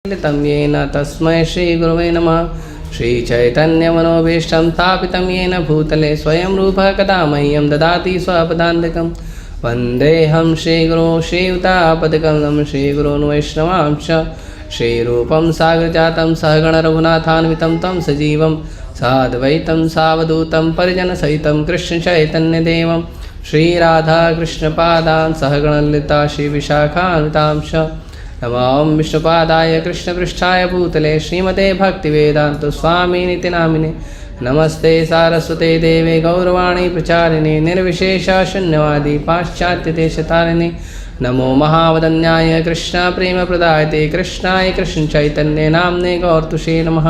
तं येन तस्मै श्रीगुरुवे नमः। श्रीचैतन्यमनोभीष्टं स्थापितं येन भूतले स्वयं रूपः कदा मह्यं ददाति स्वपदान्तिकं। वन्देऽहं श्रीगुरो श्रीयुतापदकमलं श्रीगुरून् वैष्णवांश्च। श्रीरूपं साग्रजातं सहगणरघुनाथान्वितं तं सजीवं साद्वैतं सावधूतं परिजनसहितं कृष्णचैतन्यदेवं श्रीराधाकृष्णपादान् सहगणललिता श्रीविशाखान्वितांश्च। नमो विष्णुपादाय कृष्णपृष्ठाय भूतले श्रीमते भक्तिवेदान्तस्वामिनिति नामिने। नमस्ते सारस्वते देवे गौरवाणी प्रचारिणे निर्विशेषशून्यवादी पाश्चात्यदेशतारिणे। नमो महावदन्याय कृष्णप्रेमप्रदायते कृष्णाय कृष्णचैतन्य नाम्ने गौरतुषे नमः।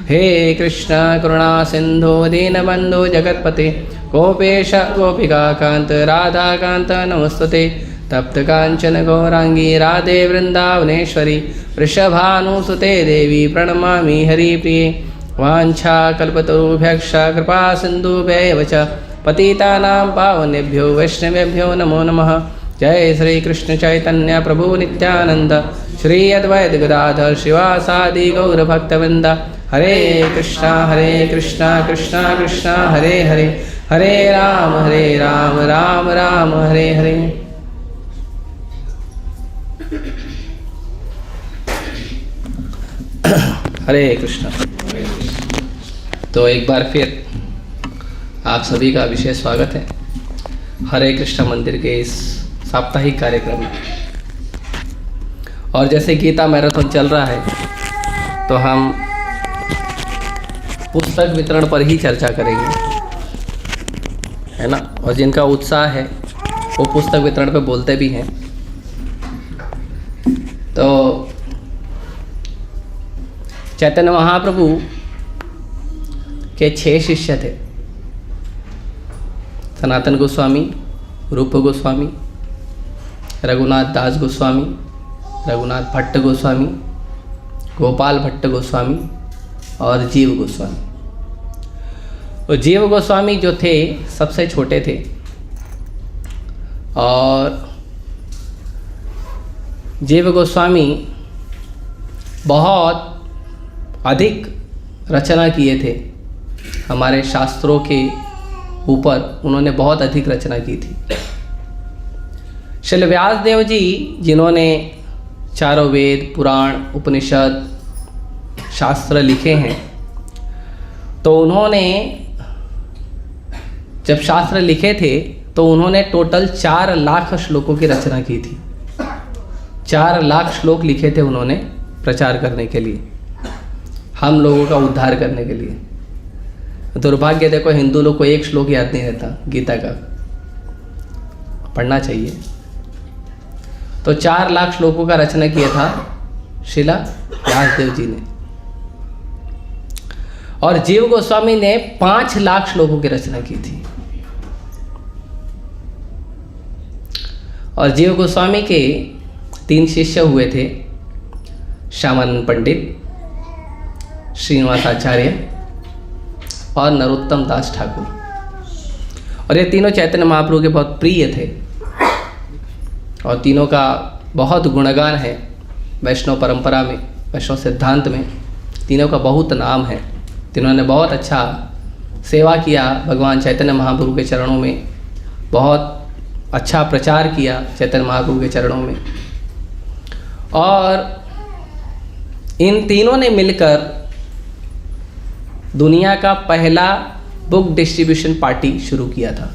हे कृष्ण करुणा सिन्धो दीनबन्धो जगत्पते गोपेश गोपिकान्त राधाकान्त नमस्तुते। तप्त कांचन गौरांगी राधे वृंदावनेश्वरी वृषभानुसुते देवी प्रणमामि हरिप्रिये। वाञ्छाकल्पतरुभ्यश्च कृपा सिन्धुभ्यैव च पतितानां पावनेभ्यो वैष्णवेभ्यो नमो नमः। जय श्री कृष्ण चैतन्य प्रभु नित्यानंद श्री अद्वैत गदाधर शिवासादि गौरभक्तवृंद। हरे कृष्णा कृष्णा कृष्णा हरे हरे, हरे राम राम राम हरे हरे। हरे कृष्ण। तो एक बार फिर आप सभी का विशेष स्वागत है हरे कृष्ण मंदिर के इस साप्ताहिक कार्यक्रम में। और जैसे गीता मैराथन चल रहा है तो हम पुस्तक वितरण पर ही चर्चा करेंगे, है ना। और जिनका उत्साह है वो पुस्तक वितरण पर बोलते भी हैं। तो चैतन्य महाप्रभु के 6 शिष्य थे। सनातन गोस्वामी, रूप गोस्वामी, रघुनाथ दास गोस्वामी, रघुनाथ भट्ट गोस्वामी, गोपाल भट्ट गोस्वामी और जीव गोस्वामी। और जीव गोस्वामी जो थे सबसे छोटे थे और जीव गोस्वामी बहुत अधिक रचना किए थे। हमारे शास्त्रों के ऊपर उन्होंने बहुत अधिक रचना की थी। श्रील व्यासदेव जी जिन्होंने चारों वेद, पुराण, उपनिषद, शास्त्र लिखे हैं, तो उन्होंने जब शास्त्र लिखे थे तो उन्होंने टोटल 4 लाख श्लोकों की रचना की थी। 4 लाख श्लोक लिखे थे उन्होंने प्रचार करने के लिए, हम लोगों का उद्धार करने के लिए। दुर्भाग्य देखो, हिंदू लोग को एक श्लोक याद नहीं रहता गीता का, पढ़ना चाहिए। तो 4 लाख श्लोकों का रचना किया था श्रीला व्यासदेव जी ने। और जीव गोस्वामी ने 5 लाख श्लोकों की रचना की थी। और जीव गोस्वामी के 3 शिष्य हुए थे, श्यामानंद पंडित, श्रीनिवासाचार्य और नरोत्तम दास ठाकुर। और ये तीनों चैतन्य महाप्रभु के बहुत प्रिय थे और तीनों का बहुत गुणगान है वैष्णव परंपरा में, वैष्णव सिद्धांत में। तीनों का बहुत नाम है। तीनों ने बहुत अच्छा सेवा किया भगवान चैतन्य महाप्रभु के चरणों में, बहुत अच्छा प्रचार किया चैतन्य महाप्रभु के चरणों में। और इन तीनों ने मिलकर दुनिया का पहला बुक डिस्ट्रीब्यूशन पार्टी शुरू किया था,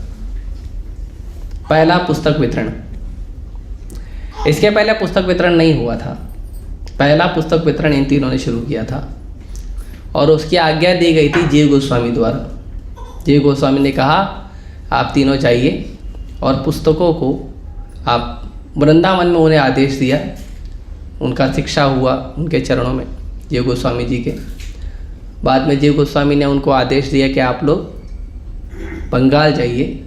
पहला पुस्तक वितरण। इसके पहले पुस्तक वितरण नहीं हुआ था, पहला पुस्तक वितरण इन तीनों ने शुरू किया था। और उसकी आज्ञा दी गई थी जीव गोस्वामी द्वारा। जीव गोस्वामी ने कहा आप तीनों जाइए और पुस्तकों को आप वृंदावन में, उन्हें आदेश दिया। उनका शिक्षा हुआ उनके चरणों में जीव गोस्वामी जी के। बाद में जीव गोस्वामी ने उनको आदेश दिया कि आप लोग बंगाल जाइए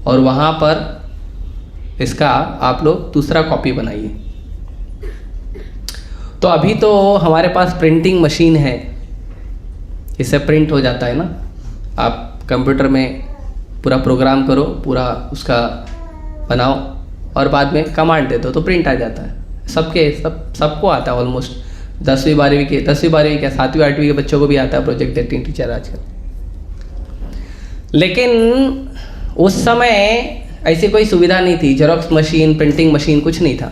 और वहाँ पर इसका आप लोग दूसरा कॉपी बनाइए। तो अभी तो हमारे पास प्रिंटिंग मशीन है, इससे प्रिंट हो जाता है ना। आप कंप्यूटर में पूरा प्रोग्राम करो, पूरा उसका बनाओ और बाद में कमांड दे दो तो प्रिंट आ जाता है। सबको आता है ऑलमोस्ट। 10वीं 12वीं के 10वीं 12वीं क्या 7वीं 8वीं के बच्चों को भी आता है प्रोजेक्ट एडिटिंग टीचर आजकल। लेकिन उस समय ऐसी कोई सुविधा नहीं थी, जेरोक्स मशीन, प्रिंटिंग मशीन कुछ नहीं था।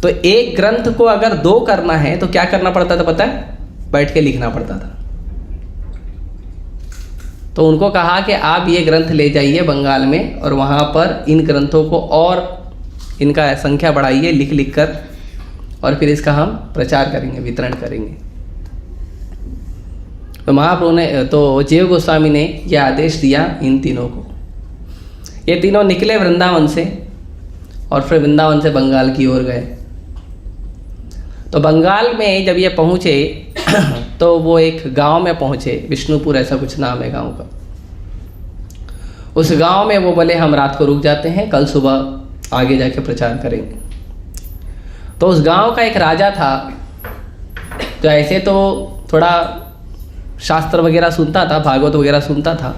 तो एक ग्रंथ को अगर 2 करना है तो क्या करना पड़ता था पता है? बैठ के लिखना पड़ता था। तो उनको कहा कि आप ये ग्रंथ ले जाइए बंगाल में और वहाँ पर इन ग्रंथों को और इनका संख्या बढ़ाइए लिख लिख कर, और फिर इसका हम प्रचार करेंगे, वितरण करेंगे। तो महाप्रभु ने, तो जीव गोस्वामी ने यह आदेश दिया इन तीनों को। ये तीनों निकले वृंदावन से और फिर वृंदावन से बंगाल की ओर गए। तो बंगाल में जब ये पहुँचे तो वो एक गांव में पहुँचे, विष्णुपुर ऐसा कुछ नाम है गांव का। उस गांव में वो बोले हम रात को रुक जाते हैं, कल सुबह आगे जाके प्रचार करेंगे। तो उस गांव का एक राजा था जो ऐसे तो थोड़ा शास्त्र वगैरह सुनता था, भागवत वगैरह सुनता था,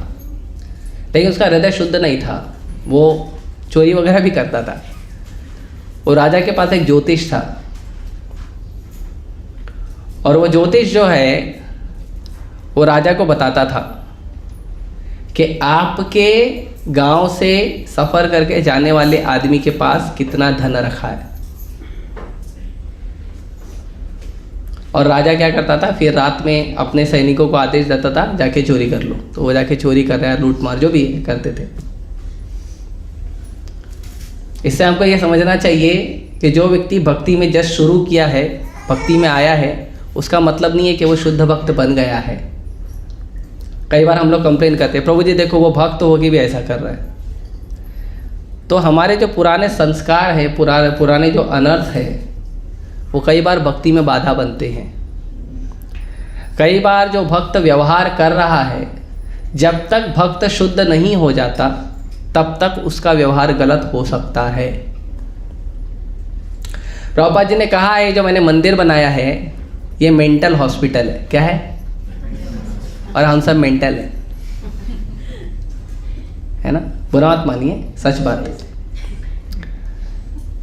लेकिन उसका हृदय शुद्ध नहीं था, वो चोरी वगैरह भी करता था। वो राजा के पास एक ज्योतिष था और वो ज्योतिष जो है वो राजा को बताता था कि आपके गांव से सफ़र करके जाने वाले आदमी के पास कितना धन रखा है। और राजा क्या करता था, फिर रात में अपने सैनिकों को आदेश देता था जाके चोरी कर लो। तो वो जाके चोरी कर रहा है, लूट मार जो भी करते थे। इससे हमको ये समझना चाहिए कि जो व्यक्ति भक्ति में जस्ट शुरू किया है, भक्ति में आया है, उसका मतलब नहीं है कि वो शुद्ध भक्त बन गया है। कई बार हम लोग कंप्लेन करते हैं, प्रभु जी देखो वो भक्त होके भी ऐसा कर रहा है। तो हमारे जो पुराने संस्कार है, पुराने जो अनर्थ है, वो कई बार भक्ति में बाधा बनते हैं। कई बार जो भक्त व्यवहार कर रहा है, जब तक भक्त शुद्ध नहीं हो जाता तब तक उसका व्यवहार गलत हो सकता है। प्रभुपाद जी ने कहा है जो मैंने मंदिर बनाया है ये मेंटल हॉस्पिटल है। क्या है? और हम सब मेंटल है ना, बुरा मत मानिए, सच बात है।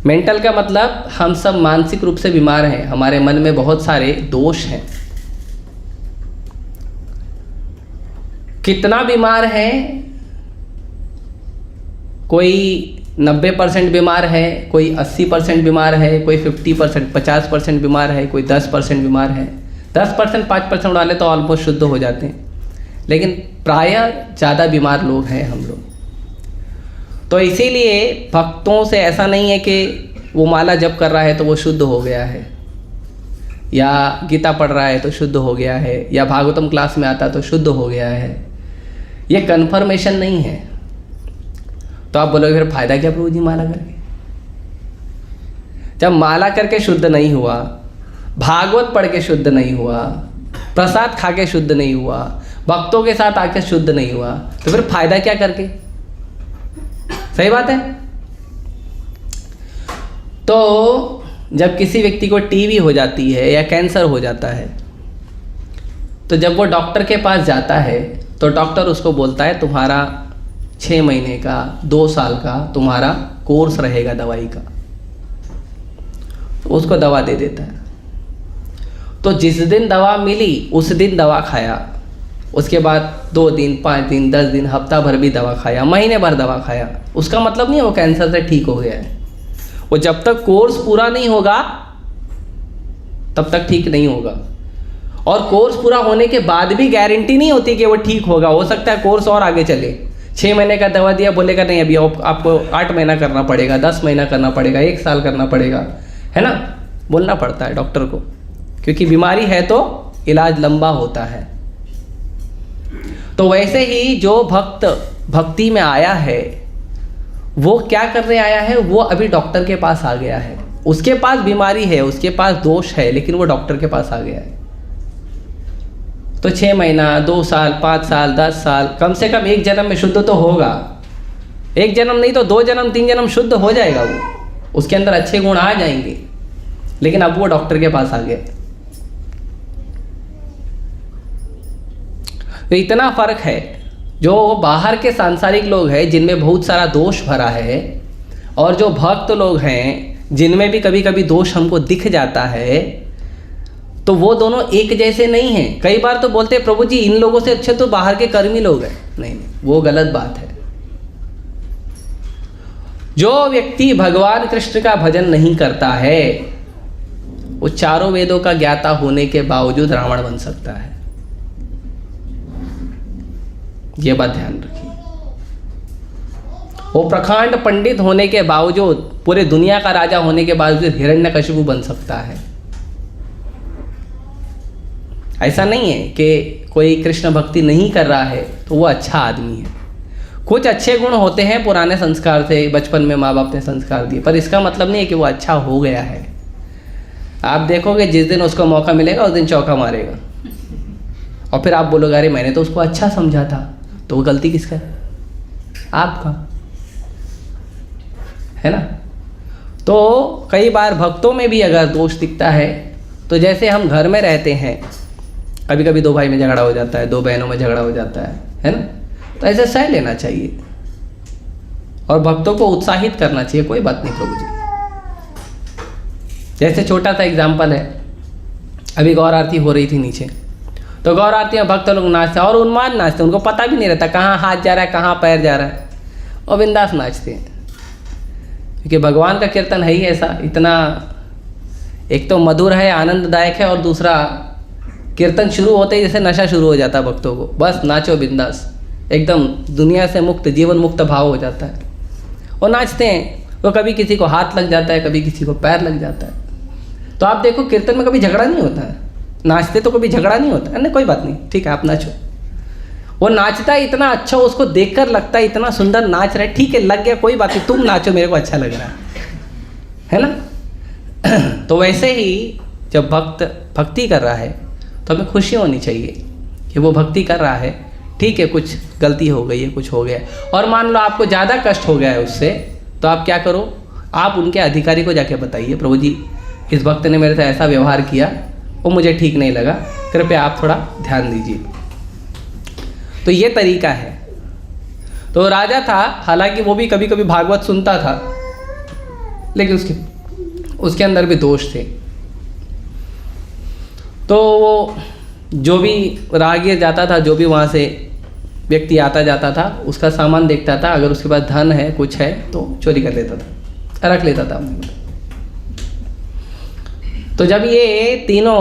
मेंटल का मतलब हम सब मानसिक रूप से बीमार हैं, हमारे मन में बहुत सारे दोष हैं। कितना बीमार है? कोई 90% बीमार है, कोई 80% बीमार है, कोई 50% 50% बीमार है, कोई 10% बीमार है। 10% 5% वाले तो ऑलमोस्ट शुद्ध हो जाते हैं, लेकिन प्रायः ज़्यादा बीमार लोग हैं हम लोग। तो इसीलिए भक्तों से ऐसा नहीं है कि वो माला जप कर रहा है तो वो शुद्ध हो गया है, या गीता पढ़ रहा है तो शुद्ध हो गया है, या भागवतम क्लास में आता तो शुद्ध हो गया है। ये कन्फर्मेशन नहीं है। तो आप बोलोगे फिर फायदा क्या प्रभु जी माला करके? जब माला करके शुद्ध नहीं हुआ, भागवत पढ़ के शुद्ध नहीं हुआ, प्रसाद खा के शुद्ध नहीं हुआ, भक्तों के साथ आके शुद्ध नहीं हुआ, तो फिर फायदा क्या करके? सही बात है। तो जब किसी व्यक्ति को टीबी हो जाती है या कैंसर हो जाता है, तो जब वो डॉक्टर के पास जाता है तो डॉक्टर उसको बोलता है तुम्हारा 6 महीने का 2 साल का तुम्हारा कोर्स रहेगा दवाई का, तो उसको दवा दे देता है। तो जिस दिन दवा मिली उस दिन दवा खाया, उसके बाद 2 दिन 5 दिन 10 दिन हफ्ता भर भी दवा खाया, महीने भर दवा खाया, उसका मतलब नहीं है वो कैंसर से ठीक हो गया है। वो जब तक कोर्स पूरा नहीं होगा तब तक ठीक नहीं होगा। और कोर्स पूरा होने के बाद भी गारंटी नहीं होती कि वो ठीक होगा। हो सकता है कोर्स और आगे चले। 6 महीने का दवा दिया, बोलेगा नहीं अभी आपको 8 महीना करना पड़ेगा, 10 महीना करना पड़ेगा, 1 साल करना पड़ेगा, है ना। बोलना पड़ता है डॉक्टर को, क्योंकि बीमारी है तो इलाज लंबा होता है। तो वैसे ही जो भक्त भक्ति में आया है वो क्या करने आया है? वो अभी डॉक्टर के पास आ गया है। उसके पास बीमारी है, उसके पास दोष है, लेकिन वो डॉक्टर के पास आ गया है। तो 6 महीना 2 साल 5 साल 10 साल कम से कम 1 जन्म में शुद्ध तो होगा। 1 जन्म नहीं तो 2 जन्म 3 जन्म शुद्ध हो जाएगा वो, उसके अंदर अच्छे गुण आ जाएंगे। लेकिन अब वो डॉक्टर के पास आ गया। तो इतना फर्क है। जो बाहर के सांसारिक लोग हैं जिनमें बहुत सारा दोष भरा है, और जो भक्त लोग हैं जिनमें भी कभी कभी दोष हमको दिख जाता है, तो वो दोनों एक जैसे नहीं हैं। कई बार तो बोलते हैं प्रभु जी इन लोगों से अच्छे तो बाहर के कर्मी लोग हैं। नहीं, वो गलत बात है। जो व्यक्ति भगवान कृष्ण का भजन नहीं करता है वो चारों वेदों का ज्ञाता होने के बावजूद रावण बन सकता है। यह बात ध्यान रखिए। वो प्रखंड पंडित होने के बावजूद, पूरे दुनिया का राजा होने के बावजूद हिरण्यकशिपु बन सकता है। ऐसा नहीं है कि कोई कृष्ण भक्ति नहीं कर रहा है तो वो अच्छा आदमी है। कुछ अच्छे गुण होते हैं पुराने संस्कार से, बचपन में माँ बाप ने संस्कार दिए, पर इसका मतलब नहीं है कि वो अच्छा हो गया है। आप देखोगे जिस दिन उसको मौका मिलेगा उस दिन चौका मारेगा, और फिर आप बोलोगे अरे मैंने तो उसको अच्छा समझा था। तो वो गलती किसका है? आपका, है ना। तो कई बार भक्तों में भी अगर दोष दिखता है, तो जैसे हम घर में रहते हैं, कभी कभी दो भाई में झगड़ा हो जाता है, दो बहनों में झगड़ा हो जाता है ना। तो ऐसे सह लेना चाहिए और भक्तों को उत्साहित करना चाहिए, कोई बात नहीं प्रभु जी। जैसे छोटा सा एग्जाम्पल है, अभी गौर आरती हो रही थी नीचे, तो गौर आरती में भक्त लोग नाचते हैं और उन्माद नाचते हैं, उनको पता भी नहीं रहता कहाँ हाथ जा रहा है कहाँ पैर जा रहा है, और बिंदास नाचते हैं। क्योंकि भगवान का कीर्तन है ही ऐसा, इतना एक तो मधुर है, आनंददायक है, और दूसरा कीर्तन शुरू होते ही जैसे नशा शुरू हो जाता है भक्तों को, बस नाचो बिंदास, एकदम दुनिया से मुक्त, जीवन मुक्त भाव हो जाता है। और नाचते हैं, वो कभी किसी को हाथ लग जाता है, कभी किसी को पैर लग जाता है। तो आप देखो कीर्तन में कभी झगड़ा नहीं होता है, नाचते तो कभी झगड़ा नहीं होता है। नहीं कोई बात नहीं, ठीक है आप नाचो। वो नाचता है इतना अच्छा, उसको देखकर लगता है इतना सुंदर नाच रहा है, ठीक है लग गया, कोई बात नहीं, तुम नाचो, मेरे को अच्छा लग रहा है ना। तो वैसे ही जब भक्त भक्ति कर रहा है तो हमें खुशी होनी चाहिए कि वो भक्ति कर रहा है। ठीक है कुछ गलती हो गई है, कुछ हो गया है, और मान लो आपको ज़्यादा कष्ट हो गया है उससे, तो आप क्या करो, आप उनके अधिकारी को जाके बताइए प्रभु जी इस भक्त ने मेरे से ऐसा व्यवहार किया, वो मुझे ठीक नहीं लगा, कृपया आप थोड़ा ध्यान दीजिए। तो ये तरीका है। तो राजा था, हालांकि वो भी कभी कभी भागवत सुनता था, लेकिन उसके अंदर भी दोष थे। तो वो जो भी राहगीर जाता था, जो भी वहाँ से व्यक्ति आता जाता था, उसका सामान देखता था, अगर उसके पास धन है कुछ है तो चोरी कर लेता था, रख लेता था। तो जब ये तीनों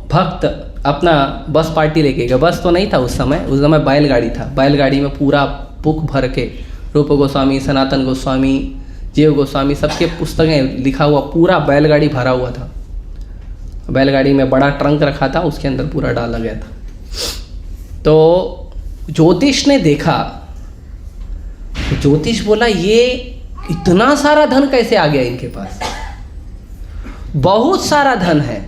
भक्त अपना बस पार्टी लेके गए, बस तो नहीं था उस समय बैलगाड़ी था, बैलगाड़ी में पूरा बुक भर के रूप गोस्वामी, सनातन गोस्वामी, जीव गोस्वामी सबके पुस्तकें लिखा हुआ पूरा बैलगाड़ी भरा हुआ था। बैलगाड़ी में बड़ा ट्रंक रखा था, उसके अंदर पूरा डाला गया था। तो ज्योतिष ने देखा, ज्योतिष बोला ये इतना सारा धन कैसे आ गया इनके पास, बहुत सारा धन है।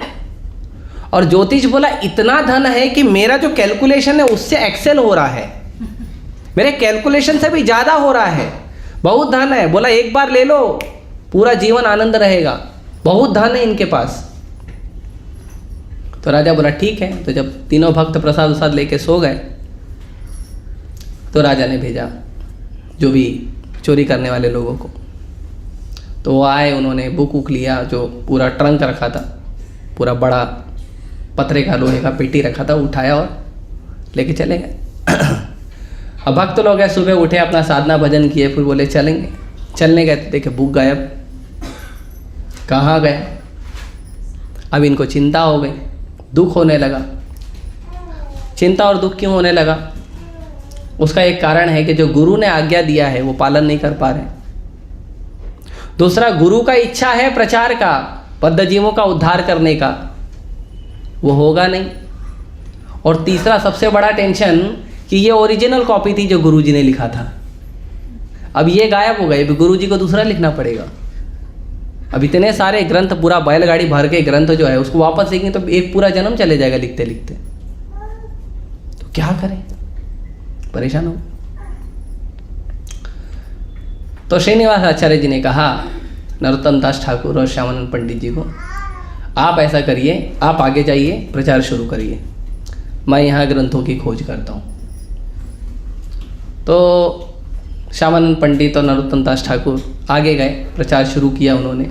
और ज्योतिष बोला इतना धन है कि मेरा जो कैलकुलेशन है उससे एक्सेल हो रहा है, मेरे कैलकुलेशन से भी ज़्यादा हो रहा है, बहुत धन है। बोला एक बार ले लो, पूरा जीवन आनंद रहेगा, बहुत धन है इनके पास। तो राजा बोला ठीक है। तो जब तीनों भक्त प्रसाद वसाद लेके सो गए, तो राजा ने भेजा जो भी चोरी करने वाले लोगों को। तो वो आए, उन्होंने बुक उक लिया, जो पूरा ट्रंक रखा था, पूरा बड़ा पतरे का लोहे का पेटी रखा था, उठाया और लेके चले गए। अब भक्त लोग हैं, सुबह उठे, अपना साधना भजन किए, फिर बोले चलेंगे। चलने गए तो देखे बुक गायब, कहाँ गया। अब इनको चिंता हो गई, दुख होने लगा। चिंता और दुख क्यों होने लगा? उसका एक कारण है कि जो गुरु ने आज्ञा दिया है वो पालन नहीं कर पा रहे। दूसरा, गुरु का इच्छा है प्रचार का, बद्धजीवों का उद्धार करने का, वो होगा नहीं। और तीसरा सबसे बड़ा टेंशन कि ये ओरिजिनल कॉपी थी जो गुरुजी ने लिखा था, अब ये गायब हो गई, गुरुजी को दूसरा लिखना पड़ेगा। अब इतने सारे ग्रंथ, पूरा बैलगाड़ी भर के ग्रंथ जो है उसको वापस लिखेंगे तो एक पूरा जन्म चले जाएगा लिखते लिखते। तो क्या करें, परेशान हो। तो श्रीनिवास आचार्य जी ने कहा नरोत्तम दास ठाकुर और श्यामानंद पंडित जी को, आप ऐसा करिए, आप आगे जाइए, प्रचार शुरू करिए, मैं यहाँ ग्रंथों की खोज करता हूँ। तो श्यामानंद पंडित और नरोत्तम दास ठाकुर आगे गए, प्रचार शुरू किया उन्होंने।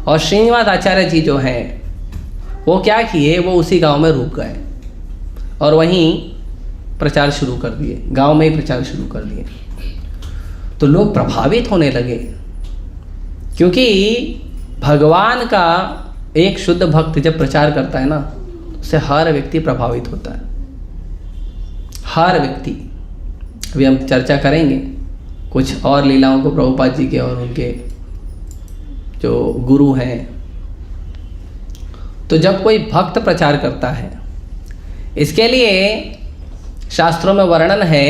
और श्रीनिवास आचार्य जी जो हैं वो क्या किए, वो उसी गांव में रुक गए और वहीं प्रचार शुरू कर दिए, गांव में ही प्रचार शुरू कर दिए। तो लोग प्रभावित होने लगे, क्योंकि भगवान का एक शुद्ध भक्त जब प्रचार करता है ना, उससे हर व्यक्ति प्रभावित होता है, हर व्यक्ति। अभी हम चर्चा करेंगे कुछ और लीलाओं को प्रभुपाद जी के और उनके जो गुरु हैं। तो जब कोई भक्त प्रचार करता है, इसके लिए शास्त्रों में वर्णन है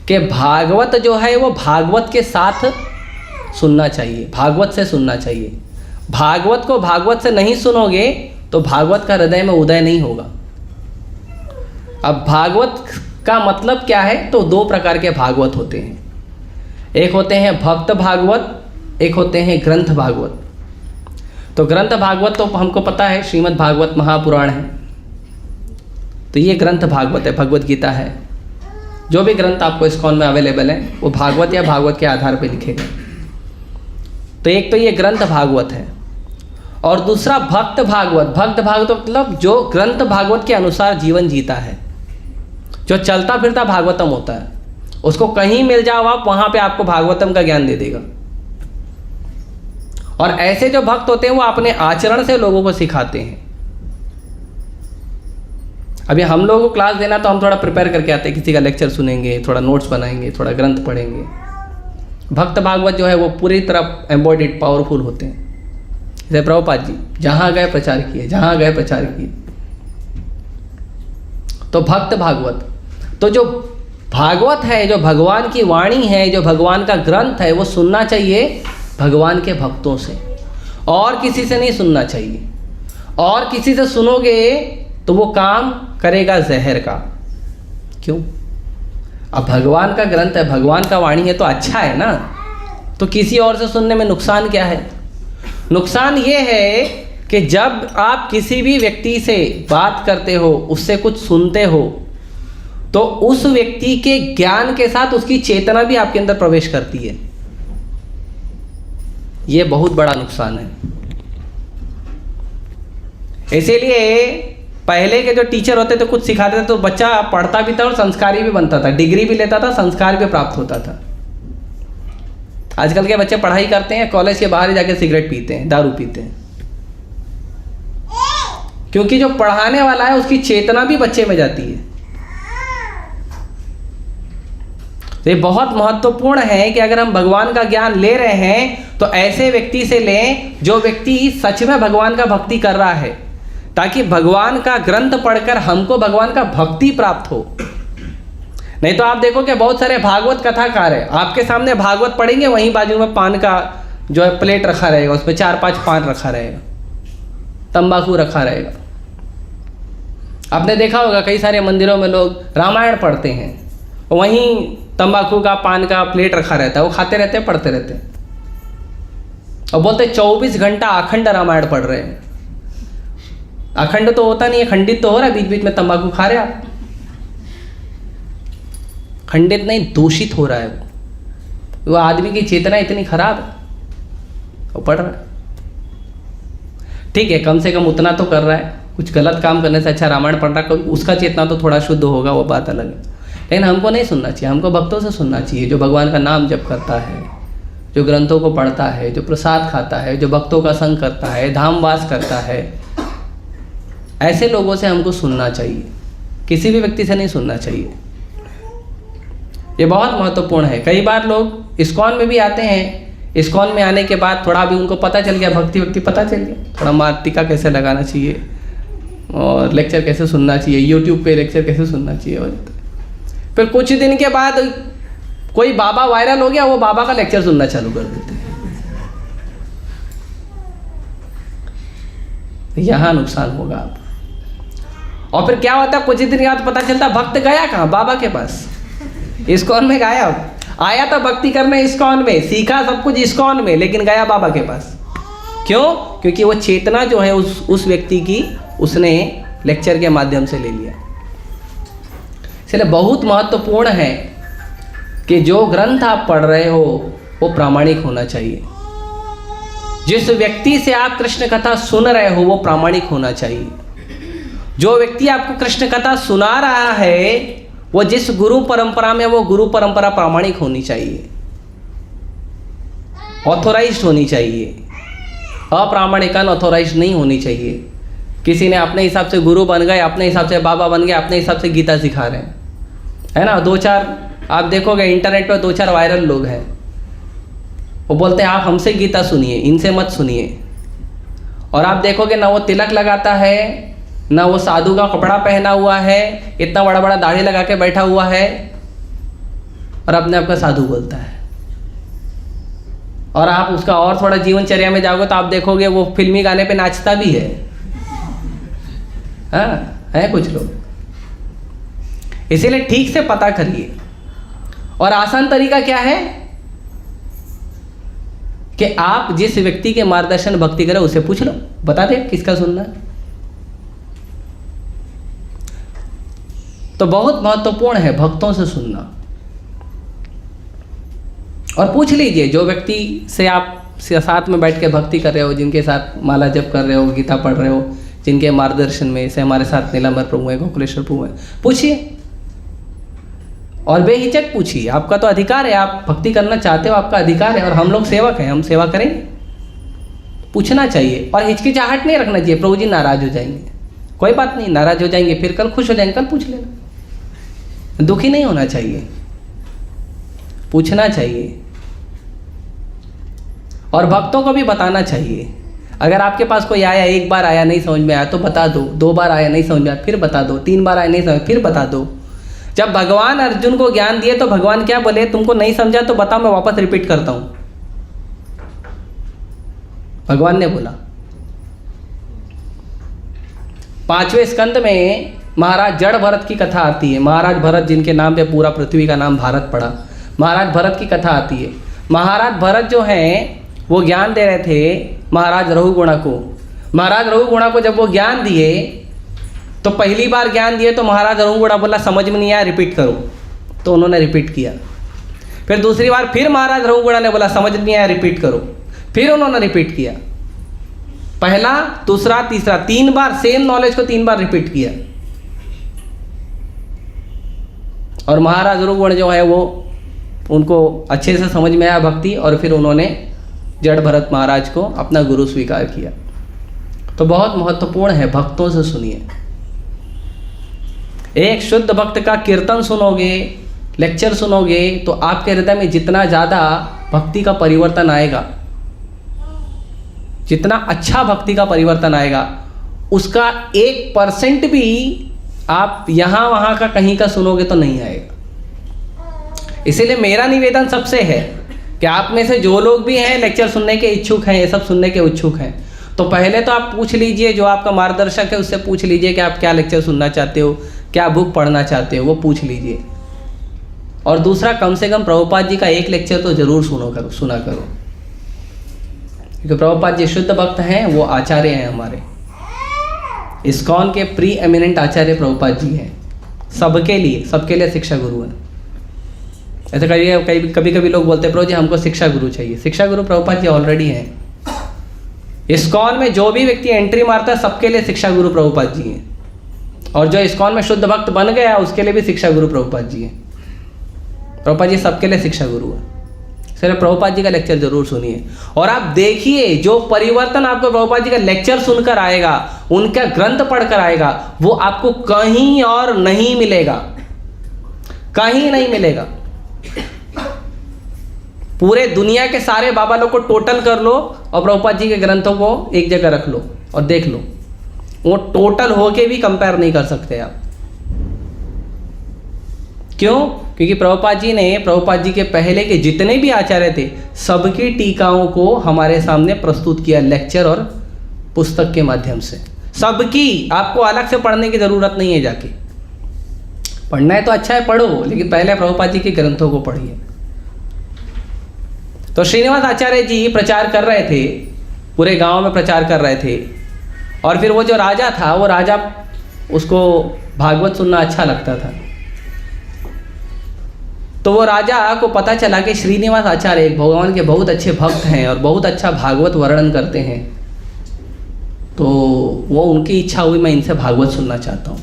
कि भागवत जो है वो भागवत के साथ सुनना चाहिए, भागवत से सुनना चाहिए। भागवत को भागवत से नहीं सुनोगे तो भागवत का हृदय में उदय नहीं होगा। अब भागवत का मतलब क्या है, तो दो प्रकार के भागवत होते हैं, एक होते हैं भक्त भागवत, एक होते हैं ग्रंथ भागवत। तो ग्रंथ भागवत तो हमको पता है, श्रीमद् भागवत महापुराण है, तो ये ग्रंथ भागवत है, भगवत गीता है। जो भी ग्रंथ आपको इस्कॉन में अवेलेबल है वो भागवत या भागवत के आधार पर लिखे गए। तो एक तो ये ग्रंथ भागवत है और दूसरा भक्त भागवत। भक्त भागवत मतलब जो ग्रंथ भागवत के अनुसार जीवन जीता है, जो चलता फिरता भागवतम होता है, उसको कहीं मिल जाओ आप, वहाँ पे आपको भागवतम का ज्ञान दे देगा। और ऐसे जो भक्त होते हैं वो अपने आचरण से लोगों को सिखाते हैं। अभी हम लोगों को क्लास देना तो हम थोड़ा प्रिपेयर करके आते हैं, किसी का लेक्चर सुनेंगे, थोड़ा नोट्स बनाएंगे, थोड़ा ग्रंथ पढ़ेंगे। भक्त भागवत जो है वो पूरी तरह एम्बॉडीड पावरफुल होते हैं। जैसे प्रभुपाद जी जहाँ गए प्रचार किए, जहाँ गए प्रचार किए। तो भक्त भागवत, तो जो भागवत है, जो भगवान की वाणी है, जो भगवान का ग्रंथ है, वो सुनना चाहिए भगवान के भक्तों से, और किसी से नहीं सुनना चाहिए। और किसी से सुनोगे तो वो काम करेगा जहर का। क्यों? अब भगवान का ग्रंथ है, भगवान का वाणी है तो अच्छा है ना, तो किसी और से सुनने में नुकसान क्या है? नुकसान ये है कि जब आप किसी भी व्यक्ति से बात करते हो, उससे कुछ सुनते हो, तो उस व्यक्ति के ज्ञान के साथ उसकी चेतना भी आपके अंदर प्रवेश करती है। ये बहुत बड़ा नुकसान है। इसीलिए पहले के जो टीचर होते थे कुछ सिखाते थे तो बच्चा पढ़ता भी था और संस्कारी भी बनता था, डिग्री भी लेता था, संस्कार भी प्राप्त होता था। आजकल के बच्चे पढ़ाई करते हैं, कॉलेज के बाहर ही जाके सिगरेट पीते हैं, दारू पीते हैं, क्योंकि जो पढ़ाने वाला है उसकी चेतना भी बच्चे में जाती है। तो ये बहुत महत्वपूर्ण है कि अगर हम भगवान का ज्ञान ले रहे हैं तो ऐसे व्यक्ति से लें जो व्यक्ति सच में भगवान का भक्ति कर रहा है, ताकि भगवान का ग्रंथ पढ़कर हमको भगवान का भक्ति प्राप्त हो। नहीं तो आप देखो कि बहुत सारे भागवत कथाकार है, आपके सामने भागवत पढ़ेंगे, वहीं बाजू में पान का जो है प्लेट रखा रहेगा, उसमें 4-5 पान रखा रहेगा, तंबाकू रखा रहेगा। आपने देखा होगा कई सारे मंदिरों में लोग रामायण पढ़ते हैं, वहीं तंबाकू का पान का प्लेट रखा रहता है, वो खाते रहते हैं, पढ़ते रहते हैं और बोलते 24 घंटा अखंड रामायण पढ़ रहे हैं। अखंड तो होता नहीं है, खंडित तो हो रहा है, बीच बीच में तंबाकू खा रहे आप। खंडित नहीं, दूषित हो रहा है वो आदमी की चेतना इतनी खराब है, वो पढ़ रहा है। ठीक है, कम से कम उतना तो कर रहा है, कुछ गलत काम करने से अच्छा रामायण पढ़ रहा है, उसका चेतना तो थोड़ा शुद्ध होगा, वो बात अलग है। लेकिन हमको नहीं सुनना चाहिए, हमको भक्तों से सुनना चाहिए, जो भगवान का नाम जप करता है, जो ग्रंथों को पढ़ता है, जो प्रसाद खाता है, जो भक्तों का संग करता है, धामवास करता है, ऐसे लोगों से हमको सुनना चाहिए, किसी भी व्यक्ति से नहीं सुनना चाहिए। ये बहुत महत्वपूर्ण है। कई बार लोग इस्कॉन में भी आते हैं, इस्कॉन में आने के बाद थोड़ा भी उनको पता चल गया, भक्ति पता चल गया, थोड़ा मार्तिका कैसे लगाना चाहिए और लेक्चर कैसे सुनना चाहिए, यूट्यूब पे लेक्चर कैसे सुनना चाहिए। और फिर कुछ दिन के बाद कोई बाबा वायरल हो गया, वो बाबा का लेक्चर सुनना चालू कर देते हैं। यहाँ नुकसान होगा आप। और फिर क्या होता है, कुछ दिन के बाद पता चलता भक्त गया कहाँ? बाबा के पास, इस्कॉन में गायब। आया था भक्ति करने इस्कॉन में, सीखा सब कुछ इस्कॉन में, लेकिन गया बाबा के पास। क्यों? क्योंकि वो चेतना जो है उस व्यक्ति की उसने लेक्चर के माध्यम से ले लिया। इसलिए बहुत महत्वपूर्ण है कि जो ग्रंथ आप पढ़ रहे हो वो प्रामाणिक होना चाहिए। जिस व्यक्ति से आप कृष्ण कथा सुन रहे हो वो प्रामाणिक होना चाहिए। जो व्यक्ति आपको कृष्ण कथा सुना रहा है वो जिस गुरु परंपरा में, वो गुरु परंपरा प्रामाणिक होनी चाहिए, ऑथोराइज्ड होनी चाहिए, अप्रामाणिक अनऑथोराइज्ड नहीं होनी चाहिए। किसी ने अपने हिसाब से गुरु बन गए, अपने हिसाब से बाबा बन गए, अपने हिसाब से गीता सिखा रहे हैं, है ना। 2-4 आप देखोगे इंटरनेट पर 2-4 वायरल लोग हैं, वो बोलते हैं आप हमसे गीता सुनिए, इनसे मत सुनिए। और आप देखोगे ना वो तिलक लगाता है, ना वो साधु का कपड़ा पहना हुआ है, इतना बड़ा बड़ा दाढ़ी लगा के बैठा हुआ है और अपने आप का साधु बोलता है। और आप उसका और थोड़ा जीवनचर्या में जाओगे तो आप देखोगे वो फिल्मी गाने पे नाचता भी है। हाँ, है कुछ लोग। इसीलिए ठीक से पता करिए। और आसान तरीका क्या है कि आप जिस व्यक्ति के मार्गदर्शन भक्ति करें उसे पूछ लो, बता दे किसका सुनना है। तो बहुत महत्वपूर्ण है भक्तों से सुनना। और पूछ लीजिए जो व्यक्ति से आप साथ में बैठ के भक्ति कर रहे हो, जिनके साथ माला जप कर रहे हो, गीता पढ़ रहे हो, जिनके मार्गदर्शन में, से हमारे साथ नीलांबर प्रभु है, गोकुलेश्वर प्रभु है, पूछिए और बेहिचक पूछिए। आपका तो अधिकार है, आप भक्ति करना चाहते हो, आपका अधिकार है। और हम लोग सेवक हैं, हम सेवा करेंगे। पूछना चाहिए और हिचकिचाहट नहीं रखना चाहिए। प्रभु जी नाराज हो जाएंगे, कोई बात नहीं, नाराज हो जाएंगे, फिर कल खुश हो जाएंगे, कल पूछ लेना। दुखी नहीं होना चाहिए, पूछना चाहिए। और भक्तों को भी बताना चाहिए। अगर आपके पास कोई आया, एक बार आया नहीं समझ में आया तो बता दो, 2 बार आया नहीं समझ में आया फिर बता दो, 3 बार आया नहीं समझ फिर बता दो। जब भगवान अर्जुन को ज्ञान दिए तो भगवान क्या बोले, तुमको नहीं समझा तो बताओ, मैं वापस रिपीट करता हूं। भगवान ने बोला। 5वें स्कंद में महाराज जड़ भरत की कथा आती है। महाराज भरत जिनके नाम पे पूरा पृथ्वी का नाम भारत पड़ा, महाराज भरत की कथा आती है। महाराज भरत जो हैं वो ज्ञान दे रहे थे महाराज रघुगुणा को। महाराज रघुगुणा को जब वो ज्ञान दिए तो पहली बार ज्ञान दिए तो महाराज रघुगुणा बोला समझ में नहीं आया, रिपीट करो। तो उन्होंने रिपीट किया। फिर दूसरी बार फिर महाराज रघुगुणा ने बोला समझ नहीं आया, रिपीट करो। फिर उन्होंने रिपीट किया। पहला, दूसरा, तीसरा, 3 बार सेम नॉलेज को 3 बार रिपीट किया। और महाराज रघुगुण जो है वो उनको अच्छे से समझ में आया भक्ति, और फिर उन्होंने जड़ भरत महाराज को अपना गुरु स्वीकार किया। तो बहुत महत्वपूर्ण है, भक्तों से सुनिए। एक शुद्ध भक्त का कीर्तन सुनोगे, लेक्चर सुनोगे तो आपके हृदय में जितना ज़्यादा भक्ति का परिवर्तन आएगा, जितना अच्छा भक्ति का परिवर्तन आएगा, उसका 1% भी आप यहाँ वहाँ का कहीं का सुनोगे तो नहीं आएगा। इसीलिए मेरा निवेदन सबसे है कि आप में से जो लोग भी हैं लेक्चर सुनने के इच्छुक हैं, ये सब सुनने के इच्छुक हैं, तो पहले तो आप पूछ लीजिए, जो आपका मार्गदर्शक है उससे पूछ लीजिए कि आप क्या लेक्चर सुनना चाहते हो, क्या बुक पढ़ना चाहते हो, वो पूछ लीजिए। और दूसरा, कम से कम प्रभुपाद जी का एक लेक्चर तो जरूर सुना करो, क्योंकि प्रभुपाद जी शुद्ध भक्त हैं, वो आचार्य हैं हमारे। इस्कॉन के प्री एमिनेंट आचार्य प्रभुपाद जी हैं, सबके लिए शिक्षा गुरु हैं। ऐसे कभी कभी लोग बोलते हैं प्रभु जी हमको शिक्षा गुरु चाहिए। शिक्षा गुरु प्रभुपाद जी ऑलरेडी हैं। इस्कॉन में जो भी व्यक्ति एंट्री मारता है सबके लिए शिक्षा गुरु प्रभुपाद जी हैं, और जो इस्कॉन में शुद्ध भक्त बन गया उसके लिए भी शिक्षा गुरु प्रभुपाद जी हैं। प्रभुपाद जी सबके लिए शिक्षा गुरु है। सिर्फ प्रभुपाद जी का लेक्चर जरूर सुनिए और आप देखिए जो परिवर्तन आपको प्रभुपाद जी का लेक्चर सुनकर आएगा, उनका ग्रंथ पढ़कर आएगा, वो आपको कहीं और नहीं मिलेगा, कहीं नहीं मिलेगा। पूरे दुनिया के सारे बाबा लोग को टोटल कर लो और प्रभुपाद जी के ग्रंथों को एक जगह रख लो और देख लो, वो टोटल होके भी कंपेयर नहीं कर सकते आप। क्यों? क्योंकि प्रभुपाद जी के पहले के जितने भी आचार्य थे सबकी टीकाओं को हमारे सामने प्रस्तुत किया लेक्चर और पुस्तक के माध्यम से। सबकी, आपको अलग से पढ़ने की जरूरत नहीं है। जाके पढ़ना है तो अच्छा है, पढ़ो, लेकिन पहले प्रभुपाद जी के ग्रंथों को पढ़िए। तो श्रीनिवास आचार्य जी प्रचार कर रहे थे, पूरे गांव में प्रचार कर रहे थे, और फिर वो जो राजा था, वो राजा, उसको भागवत सुनना अच्छा लगता था। तो वो राजा को पता चला कि श्रीनिवास आचार्य एक भगवान के बहुत अच्छे भक्त हैं और बहुत अच्छा भागवत वर्णन करते हैं, तो वो उनकी इच्छा हुई मैं इनसे भागवत सुनना चाहता हूँ।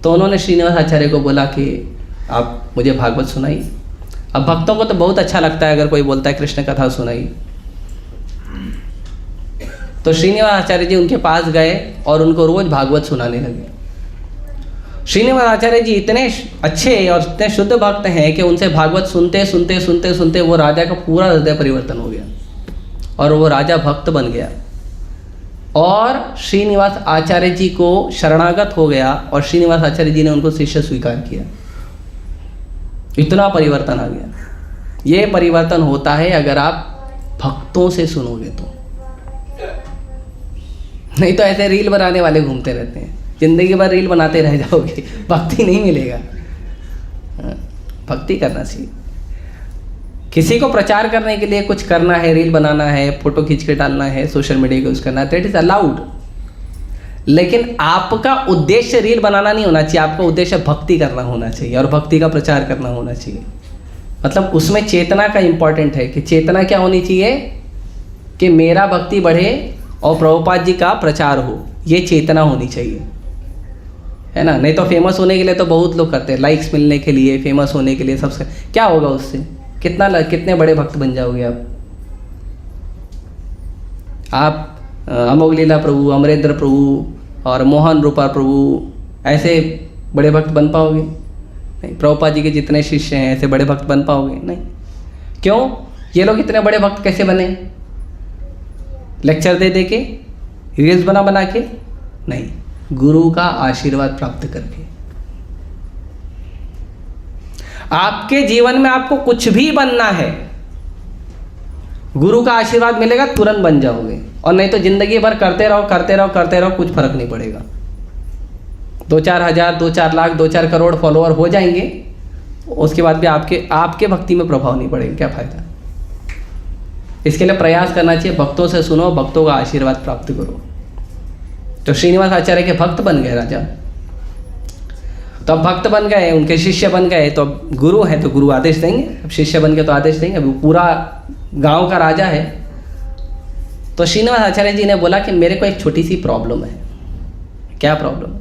तो उन्होंने श्रीनिवास आचार्य को बोला कि आप मुझे भागवत सुनाइए। अब भक्तों को तो बहुत अच्छा लगता है अगर कोई बोलता है कृष्ण कथा सुनाइए। तो श्रीनिवास आचार्य जी उनके पास गए और उनको रोज भागवत सुनाने लगे। श्रीनिवास आचार्य जी इतने अच्छे और इतने शुद्ध भक्त हैं कि उनसे भागवत सुनते सुनते सुनते सुनते वो राजा का पूरा हृदय परिवर्तन हो गया और वो राजा भक्त बन गया और श्रीनिवास आचार्य जी को शरणागत हो गया और श्रीनिवास आचार्य जी ने उनको शिष्य स्वीकार किया। इतना परिवर्तन आ गया। ये परिवर्तन होता है अगर आप भक्तों से सुनोगे तो, नहीं तो ऐसे रील बनाने वाले घूमते रहते हैं, जिंदगी भर रील बनाते रह जाओगे, भक्ति नहीं मिलेगा। भक्ति करना चाहिए। किसी को प्रचार करने के लिए कुछ करना है, रील बनाना है, फोटो खींच के डालना है, सोशल मीडिया का यूज करना है, दैट इज अलाउड। लेकिन आपका उद्देश्य रील बनाना नहीं होना चाहिए, आपका उद्देश्य भक्ति करना होना चाहिए और भक्ति का प्रचार करना होना चाहिए। मतलब उसमें चेतना का इंपॉर्टेंट है कि चेतना क्या होनी चाहिए कि मेरा भक्ति बढ़े और प्रभुपाद जी का प्रचार हो, ये चेतना होनी चाहिए, है ना। नहीं तो फेमस होने के लिए तो बहुत लोग करते हैं, लाइक्स मिलने के लिए, फेमस होने के लिए, सबसे क्या होगा उससे, कितने बड़े भक्त बन जाओगे आप अमोघ लीला प्रभु, अमरेंद्र प्रभु और मोहन रूपा प्रभु ऐसे बड़े भक्त बन पाओगे? नहीं। प्रभुपाद जी के जितने शिष्य हैं ऐसे बड़े भक्त बन पाओगे? नहीं। क्यों? ये लोग इतने बड़े भक्त कैसे बने? लेक्चर दे के, रील्स बना के? नहीं, गुरु का आशीर्वाद प्राप्त करके। आपके जीवन में आपको कुछ भी बनना है, गुरु का आशीर्वाद मिलेगा, तुरंत बन जाओगे। और नहीं तो जिंदगी भर करते रहो, कुछ फर्क नहीं पड़ेगा। 2-4 हज़ार, 2-4 लाख, 2-4 करोड़ फॉलोअर हो जाएंगे, उसके बाद भी आपके भक्ति में प्रभाव नहीं पड़ेगा, क्या फायदा। इसके लिए प्रयास करना चाहिए, भक्तों से सुनो, भक्तों का आशीर्वाद प्राप्त करो। तो श्रीनिवास आचार्य के भक्त बन गए राजा। तो अब भक्त बन गए, उनके शिष्य बन गए, तो अब गुरु है तो गुरु आदेश देंगे, अब शिष्य बन गए तो आदेश देंगे। अब पूरा गांव का राजा है। तो श्रीनिवास आचार्य जी ने बोला कि मेरे को एक छोटी सी प्रॉब्लम है। क्या प्रॉब्लम है?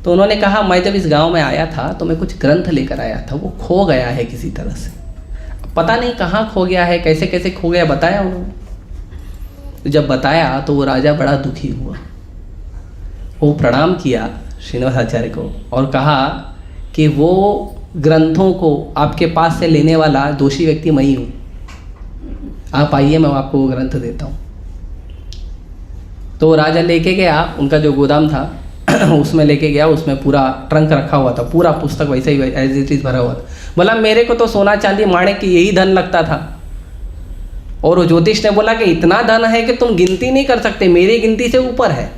तो उन्होंने कहा, मैं जब इस गांव में आया था तो मैं कुछ ग्रंथ लेकर आया था, वो खो गया है किसी तरह से, पता नहीं कहाँ खो गया है, कैसे कैसे खो गया, बताया उन्होंने। तो जब बताया तो वो राजा बड़ा दुखी हुआ। वो प्रणाम किया श्रीनिवास आचार्य को और कहा कि वो ग्रंथों को आपके पास से लेने वाला दोषी व्यक्ति मैं ही हूँ, आप आइए, मैं आपको वो ग्रंथ देता हूँ। तो वो राजा लेके गया, उनका जो गोदाम था उसमें लेके गया, उसमें पूरा ट्रंक रखा हुआ था, पूरा पुस्तक वैसे ही एज इट इज भरा हुआ था। बोला मेरे को तो सोना चांदी माणिक की यही धन लगता था। और वो ज्योतिष ने बोला कि इतना धन है कि तुम गिनती नहीं कर सकते, मेरी गिनती से ऊपर है।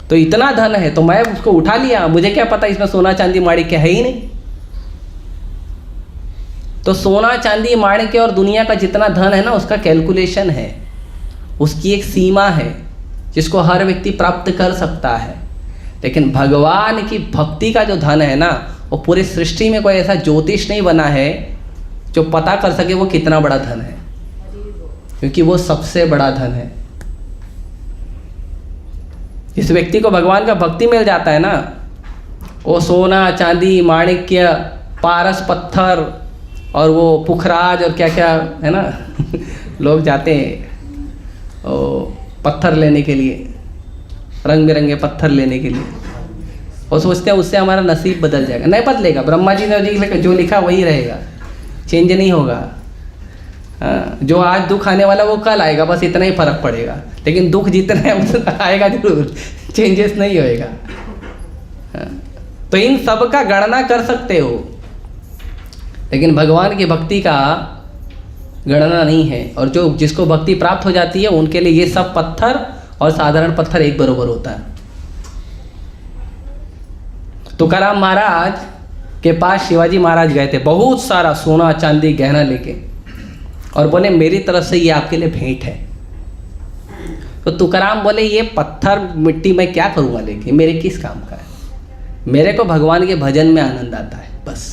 तो इतना धन है तो मैं उसको उठा लिया, मुझे क्या पता इसमें सोना चांदी माणिक क्या है ही नहीं। तो सोना चांदी माणिक और दुनिया का जितना धन है ना, उसका कैलकुलेशन है, उसकी एक सीमा है जिसको हर व्यक्ति प्राप्त कर सकता है। लेकिन भगवान की भक्ति का जो धन है ना, वो पूरी सृष्टि में कोई ऐसा ज्योतिष नहीं बना है जो पता कर सके वो कितना बड़ा धन है, क्योंकि वो सबसे बड़ा धन है। इस व्यक्ति को भगवान का भक्ति मिल जाता है ना, वो सोना चांदी माणिक्य पारस पत्थर और वो पुखराज और क्या क्या है ना लोग जाते हैं और पत्थर लेने के लिए, रंग बिरंगे पत्थर लेने के लिए, और सोचते हैं उससे हमारा नसीब बदल जाएगा। नहीं बदलेगा, ब्रह्मा जी ने जो लिखा वही रहेगा, चेंज नहीं होगा। जो आज दुख आने वाला वो कल आएगा, बस इतना ही फर्क पड़ेगा। लेकिन दुख जितना है उतना आएगा जरूर, चेंजेस नहीं होएगा। तो इन सब का गणना कर सकते हो, लेकिन भगवान की भक्ति का गणना नहीं है। और जो जिसको भक्ति प्राप्त हो जाती है उनके लिए ये सब पत्थर और साधारण पत्थर एक बराबर होता है। तुकाराम महाराज के पास शिवाजी महाराज गए थे, बहुत सारा सोना चांदी गहना लेके, और बोले मेरी तरफ से ये आपके लिए भेंट है। तो तुकाराम बोले ये पत्थर मिट्टी मैं क्या करूँगा लेके, मेरे किस काम का है। मेरे को भगवान के भजन में आनंद आता है बस।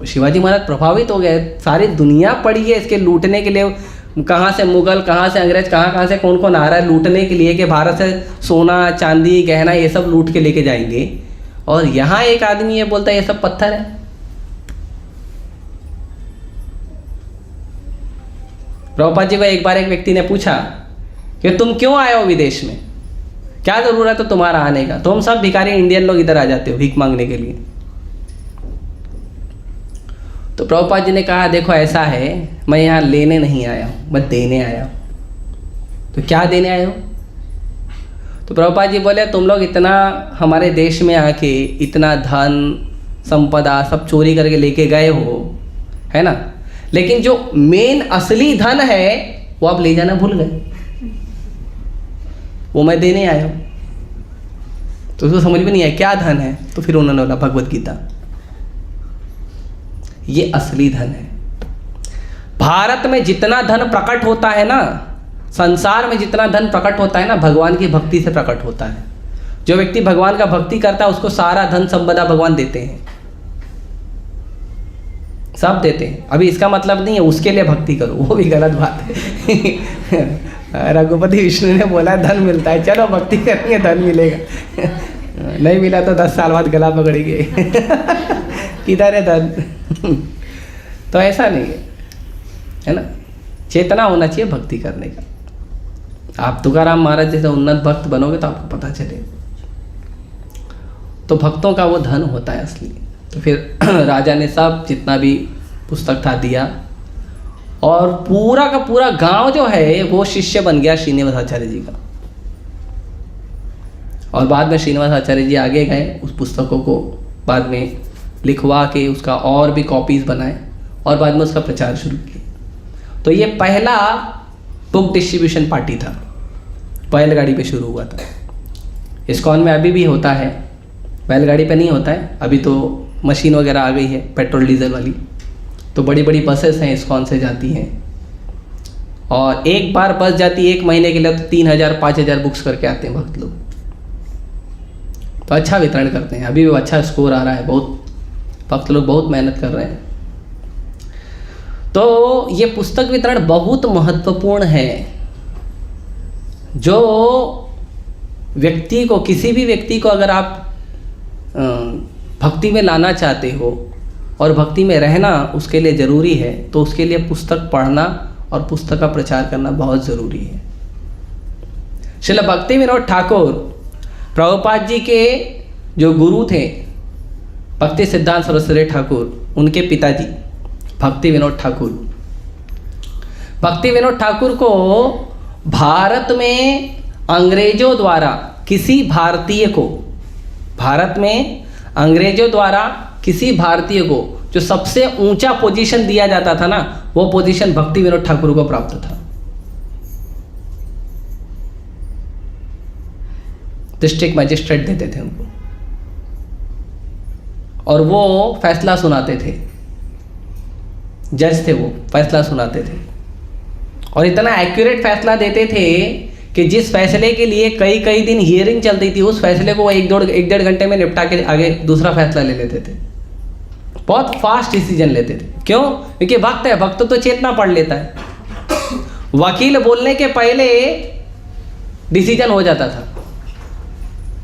शिवाजी महाराज प्रभावित हो गए, सारी दुनिया पड़ी है इसके लूटने के लिए, कहाँ से मुगल, कहाँ से अंग्रेज, कहाँ से कौन कौन आ रहा है लूटने के लिए कि भारत से सोना चांदी गहना ये सब लूट के लेके जाएंगे, और यहाँ एक आदमी ये बोलता है ये सब पत्थर है। प्रभुपाद जी को एक बार एक व्यक्ति ने पूछा कि तुम क्यों आए हो विदेश में, क्या जरूरत है तुम्हारा आने का, तुम सब भिखारी इंडियन लोग इधर आ जाते हो भीख मांगने के लिए। तो प्रभुपाद जी ने कहा देखो ऐसा है, मैं यहाँ लेने नहीं आया हूँ, मैं देने आया हूँ। तो क्या देने आए हो? तो प्रभुपाद जी बोले तुम लोग इतना हमारे देश में आके इतना धन संपदा सब चोरी करके लेके गए हो, है ना, लेकिन जो मेन असली धन है वो आप ले जाना भूल गए, वो मैं देने आया हूँ। तो उसको समझ में नहीं आया क्या धन है, तो फिर उन्होंने बोला भगवत गीता, ये असली धन है। भारत में जितना धन प्रकट होता है ना, संसार में जितना धन प्रकट होता है ना, भगवान की भक्ति से प्रकट होता है। जो व्यक्ति भगवान का भक्ति करता है उसको सारा धन संपदा भगवान देते हैं, सब देते हैं। अभी इसका मतलब नहीं है उसके लिए भक्ति करो, वो भी गलत बात है। रघुपति विष्णु ने बोला धन मिलता है, चलो भक्ति करेंगे धन मिलेगा, नहीं मिला तो 10 साल बाद गला पकड़ेंगे। किधर है धन? तो ऐसा नहीं है ना, चेतना होना चाहिए भक्ति करने का। आप तुकाराम महाराज जैसे उन्नत भक्त बनोगे तो आपको पता चलेगा। तो भक्तों का वो धन होता है असली। तो फिर राजा ने सब जितना भी पुस्तक था दिया, और पूरा का पूरा गांव जो है वो शिष्य बन गया श्रीनिवास आचार्य जी का। और बाद में श्रीनिवास आचार्य जी आगे गए, उस पुस्तकों को बाद में लिखवा के उसका और भी कॉपीज़ बनाए, और बाद में उसका प्रचार शुरू किया। तो ये पहला बुक डिस्ट्रीब्यूशन पार्टी था, बैलगाड़ी पे शुरू हुआ था। इस्कॉन में अभी भी होता है, बैलगाड़ी पे नहीं होता है, अभी तो मशीन वगैरह आ गई है पेट्रोल डीजल वाली। तो बड़ी बड़ी बसेस हैं इस्कॉन से जाती हैं, और एक बार बस जाती है 1 महीने के लिए तो 3000-5000 बुक्स करके आते हैं भक्त लोग। तो अच्छा वितरण करते हैं, अभी भी अच्छा स्कोर आ रहा है, बहुत भक्त लोग बहुत मेहनत कर रहे हैं। तो ये पुस्तक वितरण बहुत महत्वपूर्ण है। जो व्यक्ति को, किसी भी व्यक्ति को अगर आप भक्ति में लाना चाहते हो और भक्ति में रहना उसके लिए ज़रूरी है, तो उसके लिए पुस्तक पढ़ना और पुस्तक का प्रचार करना बहुत ज़रूरी है। श्रील भक्ति विनोद ठाकुर प्रभुपाद जी के जो गुरु थे, भक्ति सिद्धांत सरस्वती ठाकुर, उनके पिताजी भक्ति विनोद ठाकुर। भक्ति विनोद ठाकुर को भारत में अंग्रेजों द्वारा किसी भारतीय को, भारत में अंग्रेजों द्वारा किसी भारतीय को जो सबसे ऊंचा पोजीशन दिया जाता था ना, वो पोजीशन भक्ति विनोद ठाकुर को प्राप्त था। डिस्ट्रिक्ट मजिस्ट्रेट देते थे उनको, और वो फैसला सुनाते थे, जज थे वो, फैसला सुनाते थे, और इतना एक्यूरेट फैसला देते थे कि जिस फैसले के लिए कई कई दिन हियरिंग चलती थी, उस फैसले को वो एक डेढ़ घंटे में निपटा के आगे दूसरा फैसला ले लेते थे। बहुत फास्ट डिसीजन लेते थे। क्यों? क्योंकि भक्त है, भक्त तो चेतना पढ़ लेता है। वकील बोलने के पहले डिसीजन हो जाता था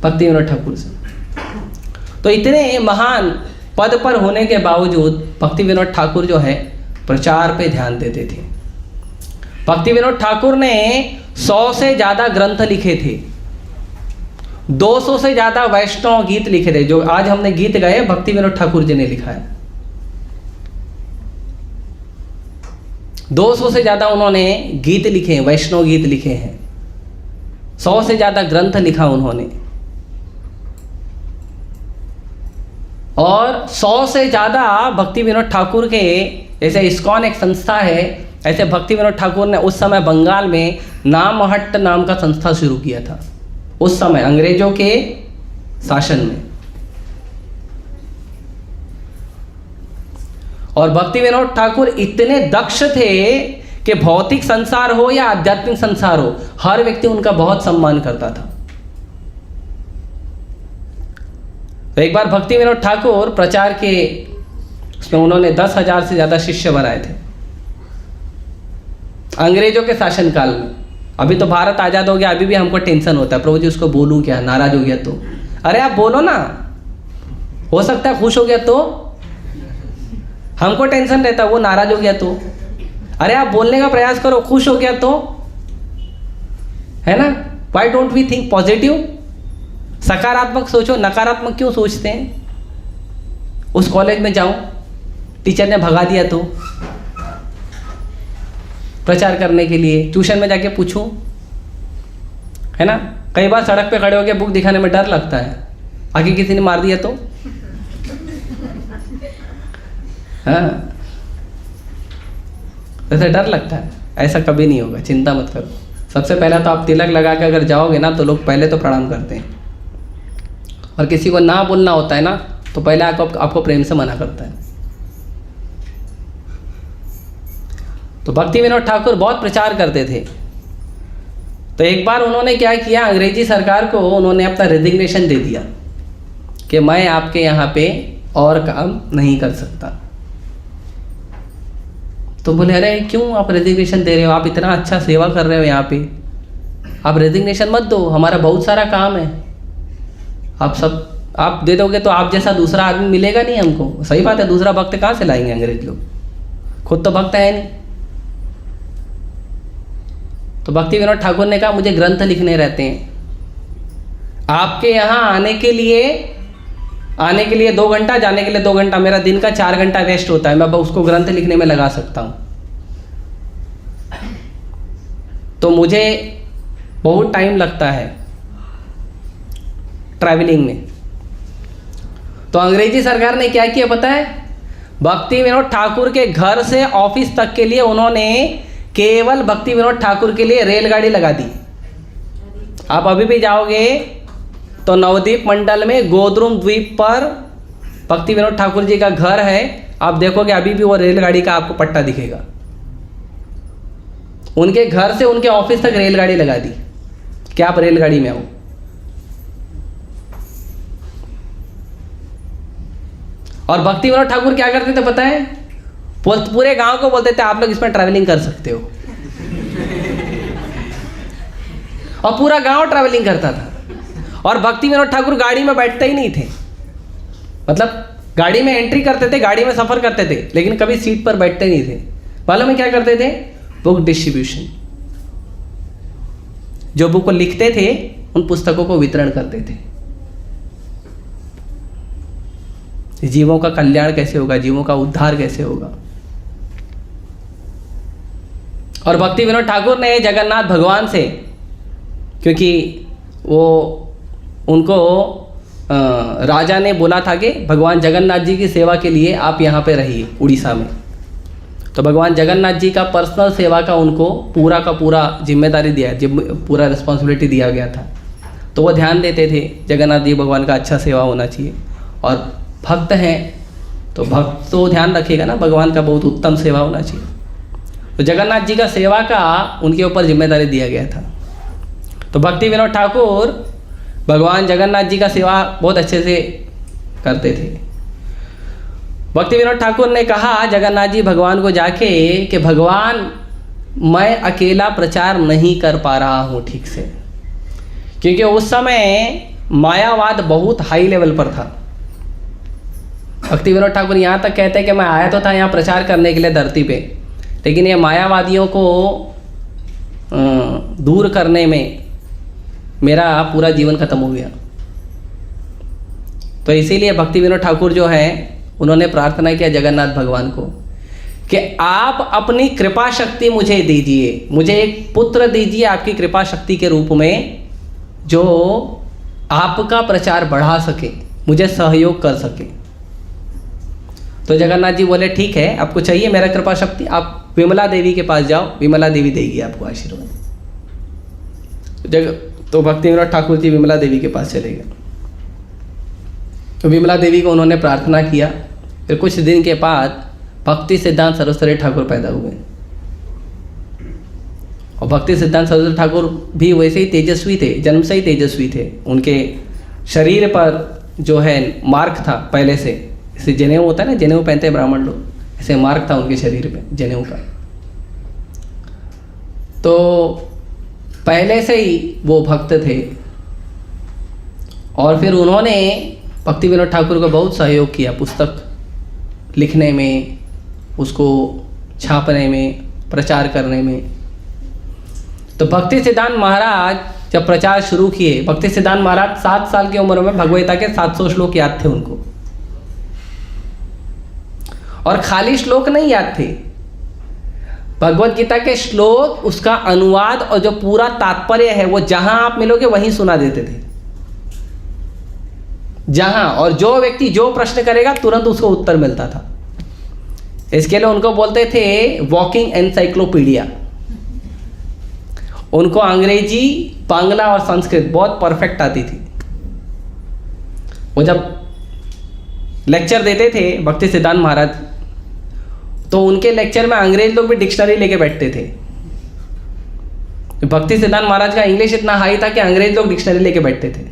भक्ति विनोद ठाकुर से। तो इतने महान पद पर होने के बावजूद भक्ति विनोद ठाकुर जो है प्रचार पे ध्यान देते थे। भक्ति विनोद ठाकुर ने 100 से ज़्यादा ग्रंथ लिखे थे, 200 से ज़्यादा वैष्णव गीत लिखे थे। जो आज हमने गीत गाए भक्ति विनोद ठाकुर जी ने लिखा है। 200 से ज़्यादा उन्होंने गीत लिखे हैं, वैष्णव गीत लिखे हैं। 100 से ज़्यादा ग्रंथ लिखा उन्होंने, और 100 से ज़्यादा भक्ति विनोद ठाकुर के, जैसे इस्कॉन एक संस्था है, ऐसे भक्ति विनोद ठाकुर ने उस समय बंगाल में नामहट्ट नाम का संस्था शुरू किया था, उस समय अंग्रेजों के शासन में। और भक्ति विनोद ठाकुर इतने दक्ष थे कि भौतिक संसार हो या आध्यात्मिक संसार हो, हर व्यक्ति उनका बहुत सम्मान करता था। तो एक बार भक्ति विनोद ठाकुर प्रचार के उसमें उन्होंने 10,000 से ज़्यादा शिष्य बनाए थे अंग्रेजों के शासनकाल में। अभी तो भारत आज़ाद हो गया, अभी भी हमको टेंशन होता है, प्रभु जी उसको बोलूँ क्या, नाराज हो गया तो। अरे आप बोलो ना, हो सकता है खुश हो गया तो, हमको टेंशन रहता है वो नाराज हो गया तो। अरे आप बोलने का प्रयास करो, खुश हो गया तो, है ना। Why don't we think positive, सकारात्मक सोचो, नकारात्मक क्यों सोचते हैं। उस कॉलेज में जाऊं, टीचर ने भगा दिया तो प्रचार करने के लिए, ट्यूशन में जाके पूछूं, है ना। कई बार सड़क पे खड़े होकर बुक दिखाने में डर लगता है, आगे किसी ने मार दिया तो। हाँ, ऐसा डर लगता है। ऐसा कभी नहीं होगा, चिंता मत करो। सबसे पहला तो आप तिलक लगा के अगर जाओगे ना तो लोग पहले तो प्रणाम करते हैं, और किसी को ना बोलना होता है ना तो पहले आपको प्रेम से मना करता है। तो भक्ति विनोद ठाकुर बहुत प्रचार करते थे। तो एक बार उन्होंने क्या किया, अंग्रेजी सरकार को उन्होंने अपना रेजिग्नेशन दे दिया कि मैं आपके यहाँ पे और काम नहीं कर सकता। तो बोले अरे क्यों आप रेजिग्नेशन दे रहे हो, आप इतना अच्छा सेवा कर रहे हो यहाँ पे, आप रेजिग्नेशन मत दो, हमारा बहुत सारा काम है। आप दे दोगे तो आप जैसा दूसरा आदमी मिलेगा नहीं हमको। सही बात है, दूसरा भक्त कहाँ से लाएंगे अंग्रेज लोग, खुद तो भक्त है नहीं। तो भक्ति विनोद ठाकुर ने कहा मुझे ग्रंथ लिखने रहते हैं, आपके यहाँ आने के लिए 2 घंटा, जाने के लिए 2 घंटा, मेरा दिन का 4 घंटा वेस्ट होता है, मैं उसको ग्रंथ लिखने में लगा सकता हूँ। तो मुझे बहुत टाइम लगता है ट्रैवलिंग में। तो अंग्रेजी सरकार ने क्या किया पता है, भक्ति विनोद ठाकुर के घर से ऑफिस तक के लिए उन्होंने केवल भक्ति विनोद ठाकुर के लिए रेलगाड़ी लगा दी। आप अभी भी जाओगे तो नवद्वीप मंडल में गोद्रुम द्वीप पर भक्ति विनोद ठाकुर जी का घर है, आप देखोगे अभी भी वो रेलगाड़ी का आपको पट्टा दिखेगा। उनके घर से उनके ऑफिस तक रेलगाड़ी लगा दी कि आप रेलगाड़ी में आओ। और भक्ति विनोद ठाकुर क्या करते थे पता है, पूरे गांव को बोलते थे आप लोग इसमें ट्रैवलिंग कर सकते हो, और पूरा गांव ट्रैवलिंग करता था। और भक्ति विनोद ठाकुर गाड़ी में बैठते ही नहीं थे, मतलब गाड़ी में एंट्री करते थे, गाड़ी में सफर करते थे, लेकिन कभी सीट पर बैठते नहीं थे। मालूम है क्या करते थे, बुक डिस्ट्रीब्यूशन। जो बुक को लिखते थे उन पुस्तकों को वितरण करते थे। जीवों का कल्याण कैसे होगा, जीवों का उद्धार कैसे होगा। और भक्ति विनोद ठाकुर ने जगन्नाथ भगवान से, क्योंकि वो उनको राजा ने बोला था कि भगवान जगन्नाथ जी की सेवा के लिए आप यहाँ पे रहिए उड़ीसा में, तो भगवान जगन्नाथ जी का पर्सनल सेवा का उनको पूरा का पूरा जिम्मेदारी दिया, पूरा रिस्पॉन्सिबिलिटी दिया गया था। तो वो ध्यान देते थे जगन्नाथ जी भगवान का अच्छा सेवा होना चाहिए, और भक्त हैं तो भक्त तो ध्यान रखेगा ना, भगवान का बहुत उत्तम सेवा होना चाहिए। तो जगन्नाथ जी का सेवा का उनके ऊपर जिम्मेदारी दिया गया था। तो भक्ति विनोद ठाकुर भगवान जगन्नाथ जी का सेवा बहुत अच्छे से करते थे। भक्ति विनोद ठाकुर ने कहा जगन्नाथ जी भगवान को जाके कि भगवान मैं अकेला प्रचार नहीं कर पा रहा हूँ ठीक से, क्योंकि उस समय मायावाद बहुत हाई लेवल पर था। भक्ति विनोद ठाकुर यहाँ तक कहते हैं कि मैं आया तो था यहाँ प्रचार करने के लिए धरती पे, लेकिन ये मायावादियों को दूर करने में मेरा पूरा जीवन खत्म हो गया। तो इसीलिए भक्ति विनोद ठाकुर जो है उन्होंने प्रार्थना किया जगन्नाथ भगवान को कि आप अपनी कृपा शक्ति मुझे दीजिए, मुझे एक पुत्र दीजिए आपकी कृपा शक्ति के रूप में, जो आपका प्रचार बढ़ा सके, मुझे सहयोग कर सके। तो जगन्नाथ जी बोले ठीक है, आपको चाहिए मेरा कृपा शक्ति, आप विमला देवी के पास जाओ, विमला देवी देगी आपको आशीर्वाद। तो भक्ति विनोद ठाकुर जी विमला देवी के पास चले गए। तो विमला देवी को उन्होंने प्रार्थना किया। फिर कुछ दिन के बाद भक्ति सिद्धांत सरस्वती ठाकुर पैदा हुए, और भक्ति सिद्धांत सरस्वती ठाकुर भी वैसे ही तेजस्वी थे, जन्म से ही तेजस्वी थे। उनके शरीर पर जो है मार्क था पहले से, जैसे जनेऊ होता है ना, जनेऊ पहनते हैं ब्राह्मण लोग, ऐसे मार्क था उनके शरीर पे जनेऊ का। तो पहले से ही वो भक्त थे और फिर उन्होंने भक्ति विनोद ठाकुर को बहुत सहयोग किया पुस्तक लिखने में, उसको छापने में, प्रचार करने में। तो भक्ति सिद्धांत महाराज जब प्रचार शुरू किए, भक्ति सिद्धांत महाराज 7 साल की उम्र में भगवद्गीता के 700 श्लोक याद थे उनको। और खाली श्लोक नहीं याद थे, भगवत गीता के श्लोक, उसका अनुवाद और जो पूरा तात्पर्य है वो जहां आप मिलोगे वहीं सुना देते थे, जहां, और जो व्यक्ति जो प्रश्न करेगा तुरंत उसको उत्तर मिलता था। इसके लिए उनको बोलते थे वॉकिंग एनसाइक्लोपीडिया। उनको अंग्रेजी, बांग्ला और संस्कृत बहुत परफेक्ट आती थी। वो जब लेक्चर देते थे भक्ति सिद्धांत महाराज, तो उनके लेक्चर में अंग्रेज लोग भी डिक्शनरी लेके बैठते थे। भक्ति सिद्धांत महाराज का इंग्लिश इतना हाई था कि अंग्रेज लोग डिक्शनरी लेके बैठते थे।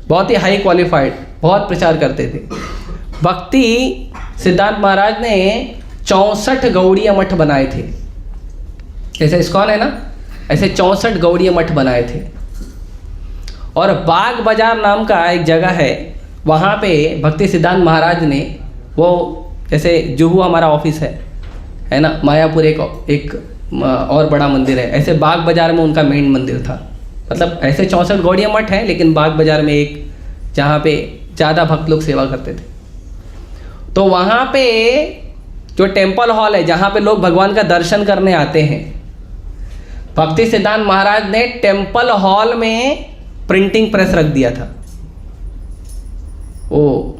बहुत ही हाई क्वालिफाइड, बहुत प्रचार करते थे। भक्ति सिद्धांत महाराज ने 64 गौड़ीय मठ बनाए थे। जैसे इस्कॉन है ना, ऐसे 64 गौड़ीय मठ बनाए थे। और बाग बाजार नाम का एक जगह है, वहाँ पे भक्ति सिद्धांत महाराज ने, वो जैसे जुहू हमारा ऑफिस है ना, मायापुर एक और बड़ा मंदिर है, ऐसे बाग बाजार में उनका मेन मंदिर था। मतलब ऐसे 64 गौड़ीय मठ हैं, लेकिन बाग बाजार में एक, जहाँ पे ज़्यादा भक्त लोग सेवा करते थे। तो वहाँ पे जो टेम्पल हॉल है, जहाँ पे लोग भगवान का दर्शन करने आते हैं, भक्ति सिद्धांत महाराज ने टेम्पल हॉल में प्रिंटिंग प्रेस रख दिया था, वो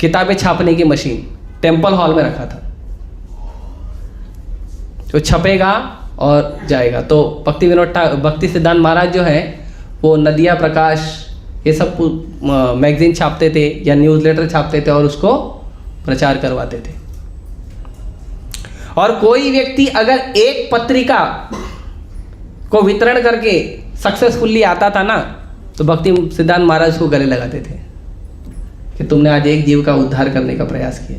किताबें छापने की मशीन टेम्पल हॉल में रखा था, जो छपेगा और जाएगा। तो भक्ति सिद्धांत महाराज जो है वो नदिया प्रकाश ये सब मैगजीन छापते थे या न्यूज़लेटर छापते थे और उसको प्रचार करवाते थे। और कोई व्यक्ति अगर एक पत्रिका को वितरण करके सक्सेसफुली आता था ना, तो भक्ति सिद्धांत महाराज को गले लगाते थे कि तुमने आज एक जीव का उद्धार करने का प्रयास किया।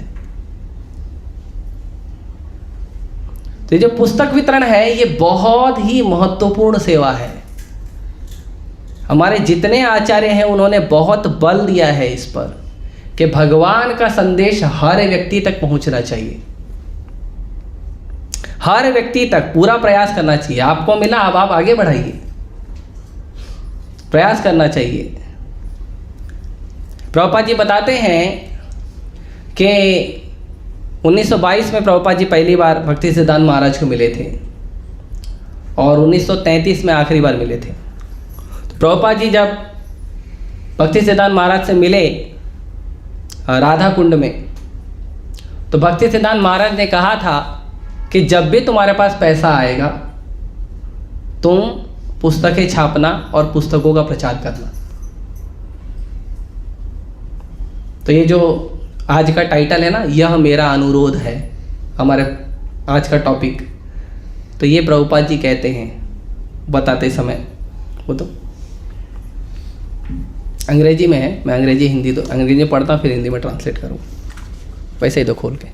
तो ये जो पुस्तक वितरण है, ये बहुत ही महत्वपूर्ण सेवा है। हमारे जितने आचार्य हैं उन्होंने बहुत बल दिया है इस पर कि भगवान का संदेश हर व्यक्ति तक पहुंचना चाहिए, हर व्यक्ति तक पूरा प्रयास करना चाहिए। आपको मिला, अब आप आगे बढ़ाइए, प्रयास करना चाहिए। प्रभुपाद जी बताते हैं कि 1922 में प्रभुपाद जी पहली बार भक्ति सिद्धांत महाराज को मिले थे और 1933 में आखिरी बार मिले थे। तो प्रभुपाद जी जब भक्ति सिद्धांत महाराज से मिले राधा कुंड में, तो भक्ति सिद्धांत महाराज ने कहा था कि जब भी तुम्हारे पास पैसा आएगा तुम पुस्तकें छापना और पुस्तकों का प्रचार करना। तो ये जो आज का टाइटल है ना, यह मेरा अनुरोध है, हमारे आज का टॉपिक, तो ये प्रभुपाद जी कहते हैं बताते समय। वो तो अंग्रेजी में है, मैं अंग्रेजी हिंदी तो अंग्रेजी में पढ़ता फिर हिंदी में ट्रांसलेट करूँ, वैसे ही तो खोल के।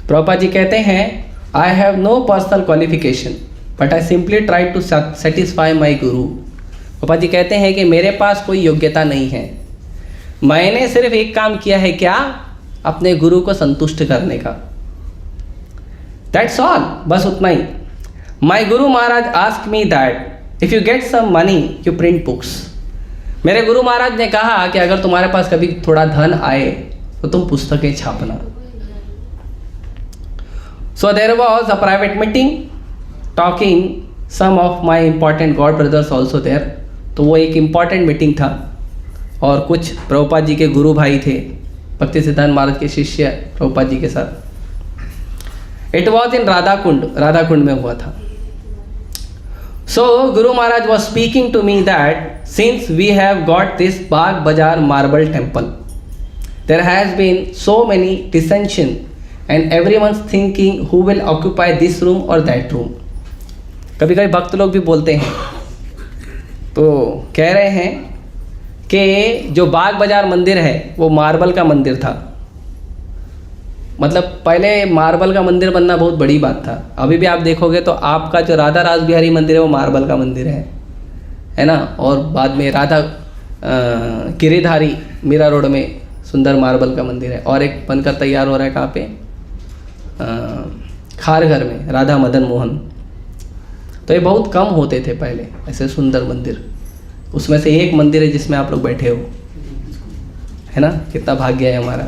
प्रभुपाद जी कहते हैं, I have no personal qualification but I simply try to satisfy my guru. Prabhupada ji कहते हैं कि मेरे पास कोई योग्यता नहीं है, मैंने सिर्फ एक काम किया है, क्या? अपने गुरु को संतुष्ट करने का। दैट्स ऑल, बस उतना ही। My guru Maharaj ask me that if you get some money you print books. मेरे गुरु महाराज ने कहा कि अगर तुम्हारे पास कभी थोड़ा धन आए तो तुम पुस्तकें छापना। So there was a private meeting talking some of my important god brothers also there. तो वो एक इम्पॉर्टेंट मीटिंग था और कुछ प्रभुपाद जी के गुरु भाई थे, भक्ति सिद्धांत महाराज के शिष्य प्रभुपाद जी के साथ। It was in Radha Kund में हुआ था। So Guru Maharaj was speaking to me that since we have got this Bagbazar marble temple there has been so many dissension and everyone's thinking who will occupy this room और that room. कभी कभी भक्त लोग भी बोलते हैं तो कह रहे हैं कि जो बाग बाजार मंदिर है वो मार्बल का मंदिर था। मतलब पहले मार्बल का मंदिर बनना बहुत बड़ी बात था। अभी भी आप देखोगे तो आपका जो राधा रास बिहारी मंदिर है वो मार्बल का मंदिर है ना। और बाद में राधा गिरिधारी मीरा रोड में सुंदर मार्बल का मंदिर है, और एक बनकर तैयार हो रहा है कहाँ पे, खारघर में, राधा मदन मोहन। तो ये बहुत कम होते थे पहले ऐसे सुंदर मंदिर। उसमें से एक मंदिर है जिसमें आप लोग बैठे हो, है ना। कितना भाग्य है हमारा।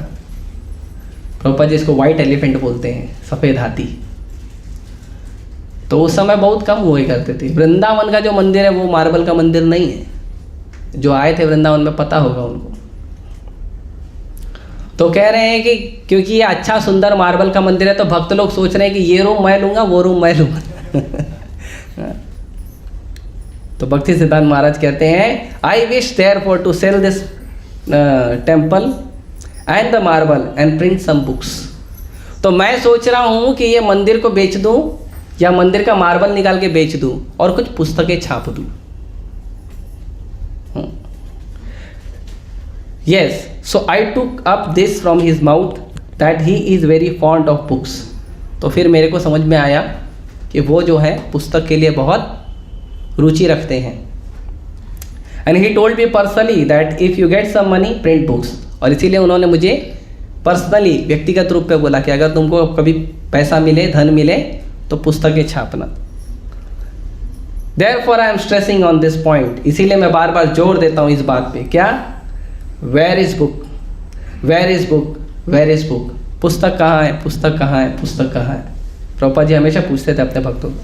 प्रभुपाद जी इसको वाइट एलिफेंट बोलते हैं, सफ़ेद हाथी। तो उस समय बहुत कम हुए करते थे। वृंदावन का जो मंदिर है वो मार्बल का मंदिर नहीं है। जो आए थे वृंदावन में पता होगा उनको। तो कह रहे हैं कि क्योंकि ये अच्छा सुंदर मार्बल का मंदिर है तो भक्त लोग सोच रहे हैं कि ये रूम मैं लूँगा, वो रूम मैं लूँगा। तो भक्ति सिद्धांत महाराज कहते हैं, I wish there for to sell this temple and the marble and print some books. तो मैं सोच रहा हूँ कि ये मंदिर को बेच दूँ या मंदिर का मार्बल निकाल के बेच दूँ और कुछ पुस्तकें छाप दूँ। Yes, so I took up this from his mouth that he is very fond of books. तो फिर मेरे को समझ में आया कि वो जो है पुस्तक के लिए बहुत रुचि रखते हैं। And he told me personally that if you get some money, print books. और इसीलिए उन्होंने मुझे पर्सनली व्यक्तिगत रूप पे बोला कि अगर तुमको कभी पैसा मिले, धन मिले तो पुस्तकें छापना। Therefore I am stressing on this point. इसीलिए मैं बार बार जोर देता हूँ इस बात पे। क्या? Where is book? Where is book? Where is book? पुस्तक कहाँ है? पुस्तक कहाँ है? पुस्तक कहाँ है? प्रभुपाद जी हमेशा पूछते थे अपने भक्तों को।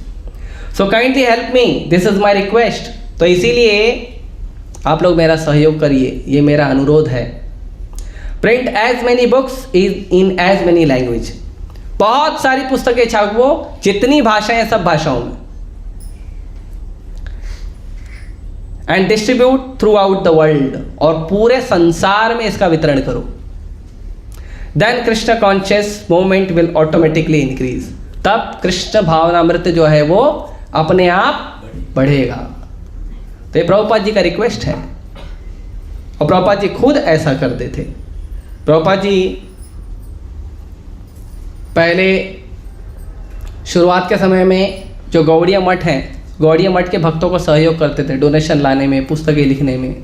So kindly help me. This is my request. तो इसीलिए आप लोग मेरा सहयोग करिए, ये मेरा अनुरोध है। Print as many books in as many language. बहुत सारी पुस्तकें छापो, जितनी भाषाएं सब भाषाओं में। And distribute throughout the world, और पूरे संसार में इसका वितरण करो। Then Krishna conscious movement will automatically increase. तब कृष्ण भावनामृत जो है वो अपने आप बढ़ेगा। तो ये प्रभुपाद जी का रिक्वेस्ट है, और प्रभुपाद जी खुद ऐसा करते थे। प्रभुपाद जी पहले शुरुआत के समय में जो गौड़िया मठ हैं, गौड़िया मठ के भक्तों को सहयोग करते थे डोनेशन लाने में, पुस्तकें लिखने में।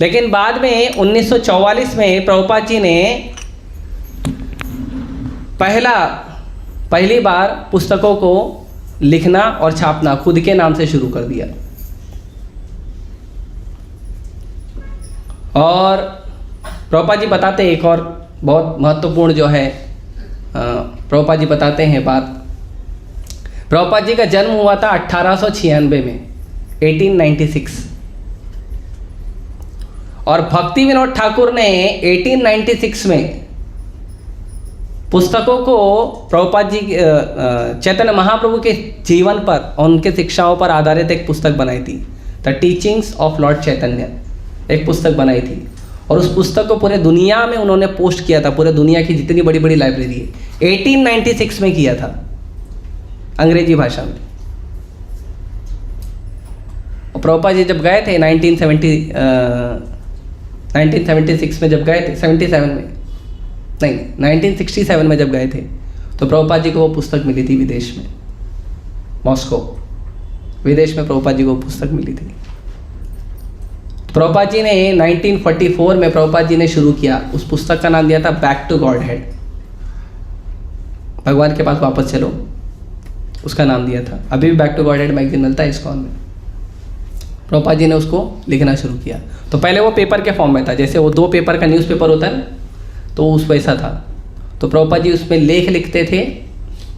लेकिन बाद में 1944 में प्रभुपाद जी ने पहली बार पुस्तकों को लिखना और छापना खुद के नाम से शुरू कर दिया। और प्रभुपाद जी बताते एक और बहुत महत्वपूर्ण जो है, प्रभुपाद जी बताते हैं बात। प्रभुपाद जी का जन्म हुआ था 1896 में, 1896। और भक्ति विनोद ठाकुर ने 1896 में पुस्तकों को प्रभुपाद जी चैतन्य महाप्रभु के जीवन पर और उनके शिक्षाओं पर आधारित एक पुस्तक बनाई थी, द टीचिंग्स ऑफ लॉर्ड चैतन्य। एक पुस्तक बनाई थी और उस पुस्तक को पूरे दुनिया में उन्होंने पोस्ट किया था, पूरे दुनिया की जितनी बड़ी बड़ी लाइब्रेरी है। 1896 में किया था, अंग्रेजी भाषा में। और प्रभुपाद जी जब गए थे 1976 में, जब गए थे 77 में नहीं 1967 में जब गए थे, तो प्रभुपाद जी को वो पुस्तक मिली थी विदेश में, मॉस्को विदेश में प्रभुपाद जी को पुस्तक मिली थी। प्रभुपाद जी ने 1944 में प्रभुपाद जी ने शुरू किया, उस पुस्तक का नाम दिया था बैक टू गॉड हेड, भगवान के पास वापस चलो, उसका नाम दिया था। अभी भी back to godhead magazine मिलता है इस्कॉन में। प्रभुपाद जी ने उसको लिखना शुरू किया। तो पहले वो पेपर के फॉर्म में था, जैसे वो 2 पेपर का न्यूज़पेपर होता है ना, तो उस वैसा था। तो प्रभुपाद जी उसमें लेख लिखते थे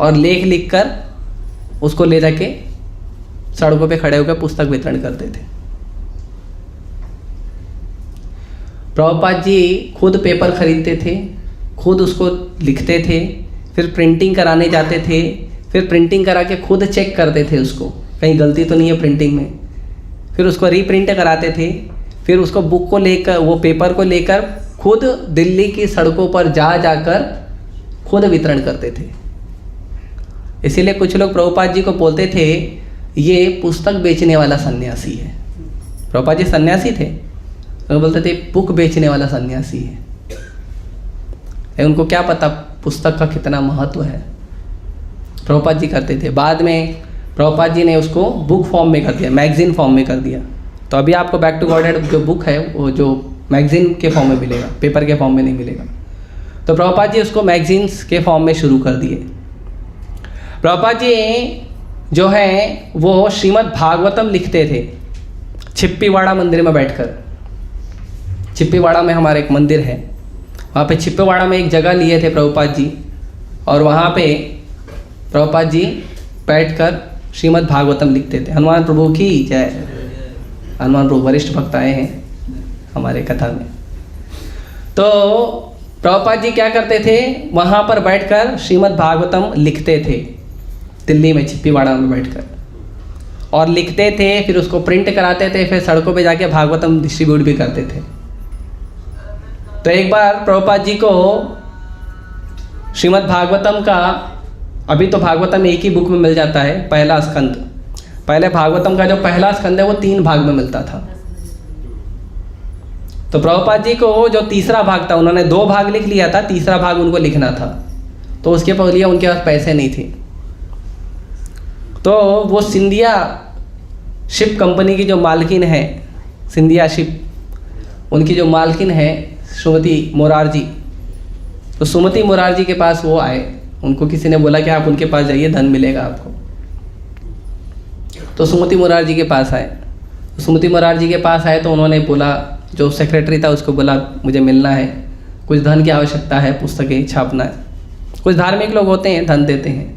और लेख लिखकर उसको ले जाके सड़कों पे खड़े होकर पुस्तक वितरण करते थे। प्रभुपाद जी खुद पेपर खरीदते थे, खुद उसको लिखते थे, फिर प्रिंटिंग कराने जाते थे, फिर प्रिंटिंग करा के खुद चेक करते थे उसको, कहीं गलती तो नहीं है प्रिंटिंग में, फिर उसको रीप्रिंट कराते थे, फिर उसको बुक को लेकर, वो पेपर को लेकर खुद दिल्ली की सड़कों पर जाकर खुद वितरण करते थे। इसीलिए कुछ लोग प्रभुपाद जी को बोलते थे ये पुस्तक बेचने वाला सन्यासी है। प्रभुपाद जी सन्यासी थे, तो बोलते थे बुक बेचने वाला सन्यासी है। उनको क्या पता पुस्तक का कितना महत्व है। प्रभुपाद जी करते थे। बाद में प्रभुपाद जी ने उसको बुक फॉर्म में कर दिया, मैगजीन फॉर्म में कर दिया। तो अभी आपको बैक टू गॉडहेड जो बुक है वो जो मैगजीन के फॉर्म में मिलेगा, पेपर के फॉर्म में नहीं मिलेगा। तो प्रभुपाद जी उसको मैगजीन्स के फॉर्म में शुरू कर दिए। प्रभुपाद जी जो है वो श्रीमद् भागवतम लिखते थे छिप्पीवाड़ा मंदिर में बैठकर। छिप्पीवाड़ा में हमारा एक मंदिर है, वहाँ पे छिप्पीवाड़ा में एक जगह लिए थे प्रभुपाद जी, और वहाँ पे प्रभुपाद जी बैठकर श्रीमद् भागवतम लिखते थे। हनुमान प्रभु की जय। हनुमान प्रभु वरिष्ठ भक्त आए हैं हमारे कथा में। तो प्रभुपाद जी क्या करते थे, वहाँ पर बैठकर श्रीमद् भागवतम लिखते थे, दिल्ली में छिप्पीवाड़ा में बैठकर, और लिखते थे, फिर उसको प्रिंट कराते थे, फिर सड़कों पे जाके भागवतम डिस्ट्रीब्यूट भी करते थे। तो एक बार प्रभुपाद जी को श्रीमद् भागवतम का, अभी तो भागवतम एक ही बुक में मिल जाता है, पहला स्कंद। पहले भागवतम का जो पहला स्कंद है वो 3 भाग में मिलता था। तो प्रभुपाद जी को जो तीसरा भाग था, उन्होंने 2 भाग लिख लिया था, तीसरा भाग उनको लिखना था, तो उसके लिए उनके पास पैसे नहीं थे। तो वो सिंधिया शिप कंपनी की जो मालकिन है, सिंधिया शिप, उनकी जो मालकिन है सुमति मोरारजी, तो सुमति मोरारजी के पास वो आए। उनको किसी ने बोला कि आप उनके पास जाइए, धन मिलेगा आपको। तो सुमति मोरारजी के पास आए। सुमति मोरारजी के पास आए तो उन्होंने बोला, जो सेक्रेटरी था उसको बोला मुझे मिलना है, कुछ धन की आवश्यकता है, पुस्तकें छापना है। कुछ धार्मिक लोग होते हैं धन देते हैं।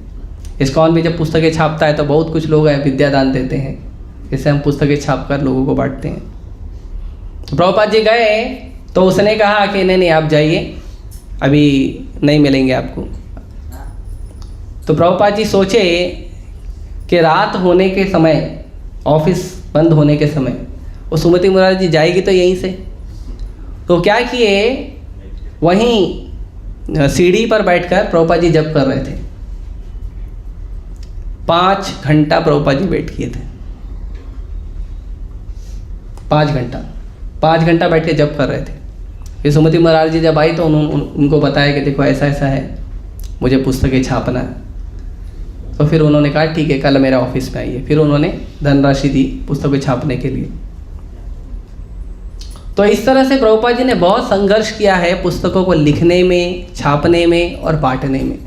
इस्कॉन भी जब पुस्तकें छापता है तो बहुत कुछ लोग हैं विद्यादान देते हैं, इससे हम पुस्तकें छाप कर लोगों को बांटते हैं। तो प्रभुपाद जी गए तो उसने कहा कि नहीं आप जाइए, अभी नहीं मिलेंगे आपको। तो प्रभुपाद जी सोचे कि रात होने के समय, ऑफिस बंद होने के समय, वो सुमति मोरारजी जाएगी तो यहीं से। तो क्या किए, वहीं सीढ़ी पर बैठकर प्रभुपाद जी जप कर रहे थे। 5 घंटा प्रभुपाद जी वेट किए थे। 5 घंटा बैठ के जप कर रहे थे। फिर सुमति मोरारजी जब आई तो उनको बताया कि देखो ऐसा ऐसा है, मुझे पुस्तकें छापना है। तो फिर उन्होंने कहा ठीक है कल मेरे ऑफिस में आइए। फिर उन्होंने धनराशि दी पुस्तकें छापने के लिए। तो इस तरह से प्रभुपाद जी ने बहुत संघर्ष किया है पुस्तकों को लिखने में, छापने में और बांटने में।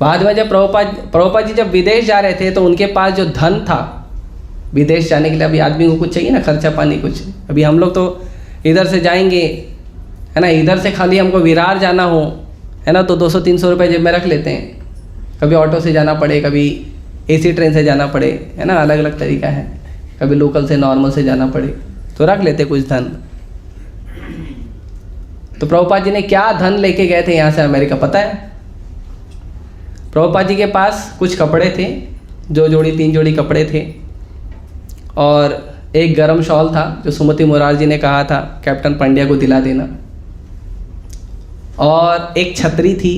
बाद में जब प्रभुपाद जी जब विदेश जा रहे थे तो उनके पास जो धन था विदेश जाने के लिए, अभी आदमी को कुछ चाहिए ना, खर्चा पानी कुछ। अभी हम लोग तो इधर से जाएंगे है ना, इधर से खाली हमको विरार जाना हो है ना, तो 200-300 रुपये जेब में रख लेते हैं। कभी ऑटो से जाना पड़े, कभी एसी ट्रेन से जाना पड़े, है ना, अलग अलग तरीका है। कभी लोकल से नॉर्मल से जाना पड़े तो रख लेते कुछ धन। तो प्रभुपाद जी ने क्या धन लेके गए थे यहाँ से अमेरिका पता है? प्रभुपाद जी के पास कुछ कपड़े थे, 2 जोड़ी 3 जोड़ी कपड़े थे, और एक गरम शॉल था जो सुमति मोरारजी ने कहा था कैप्टन पंड्या को दिला देना, और एक छतरी थी,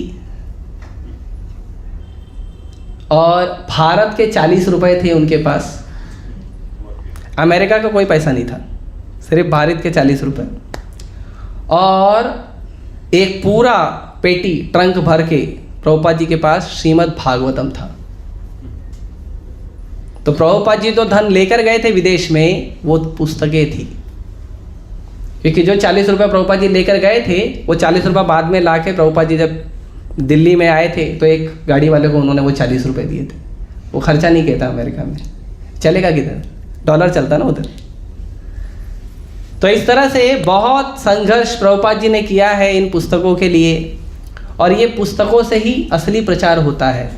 और भारत के 40 रुपये थे उनके पास। अमेरिका का कोई पैसा नहीं था, सिर्फ भारत के 40 रुपये, और एक पूरा पेटी ट्रंक भर के प्रभुपाद जी के पास श्रीमद् भागवतम था। तो प्रभुपाद जी तो धन लेकर गए थे विदेश में, वो पुस्तकें थी, क्योंकि जो 40 रुपये प्रभुपाद जी लेकर गए थे वो 40 रुपये बाद में लाके प्रभुपाद जी जब दिल्ली में आए थे तो एक गाड़ी वाले को उन्होंने वो 40 रुपये दिए थे। वो खर्चा नहीं किया था अमेरिका में, चलेगा किधर, डॉलर चलता ना उधर। तो इस तरह से बहुत संघर्ष प्रभुपाद जी ने किया है इन पुस्तकों के लिए, और ये पुस्तकों से ही असली प्रचार होता है।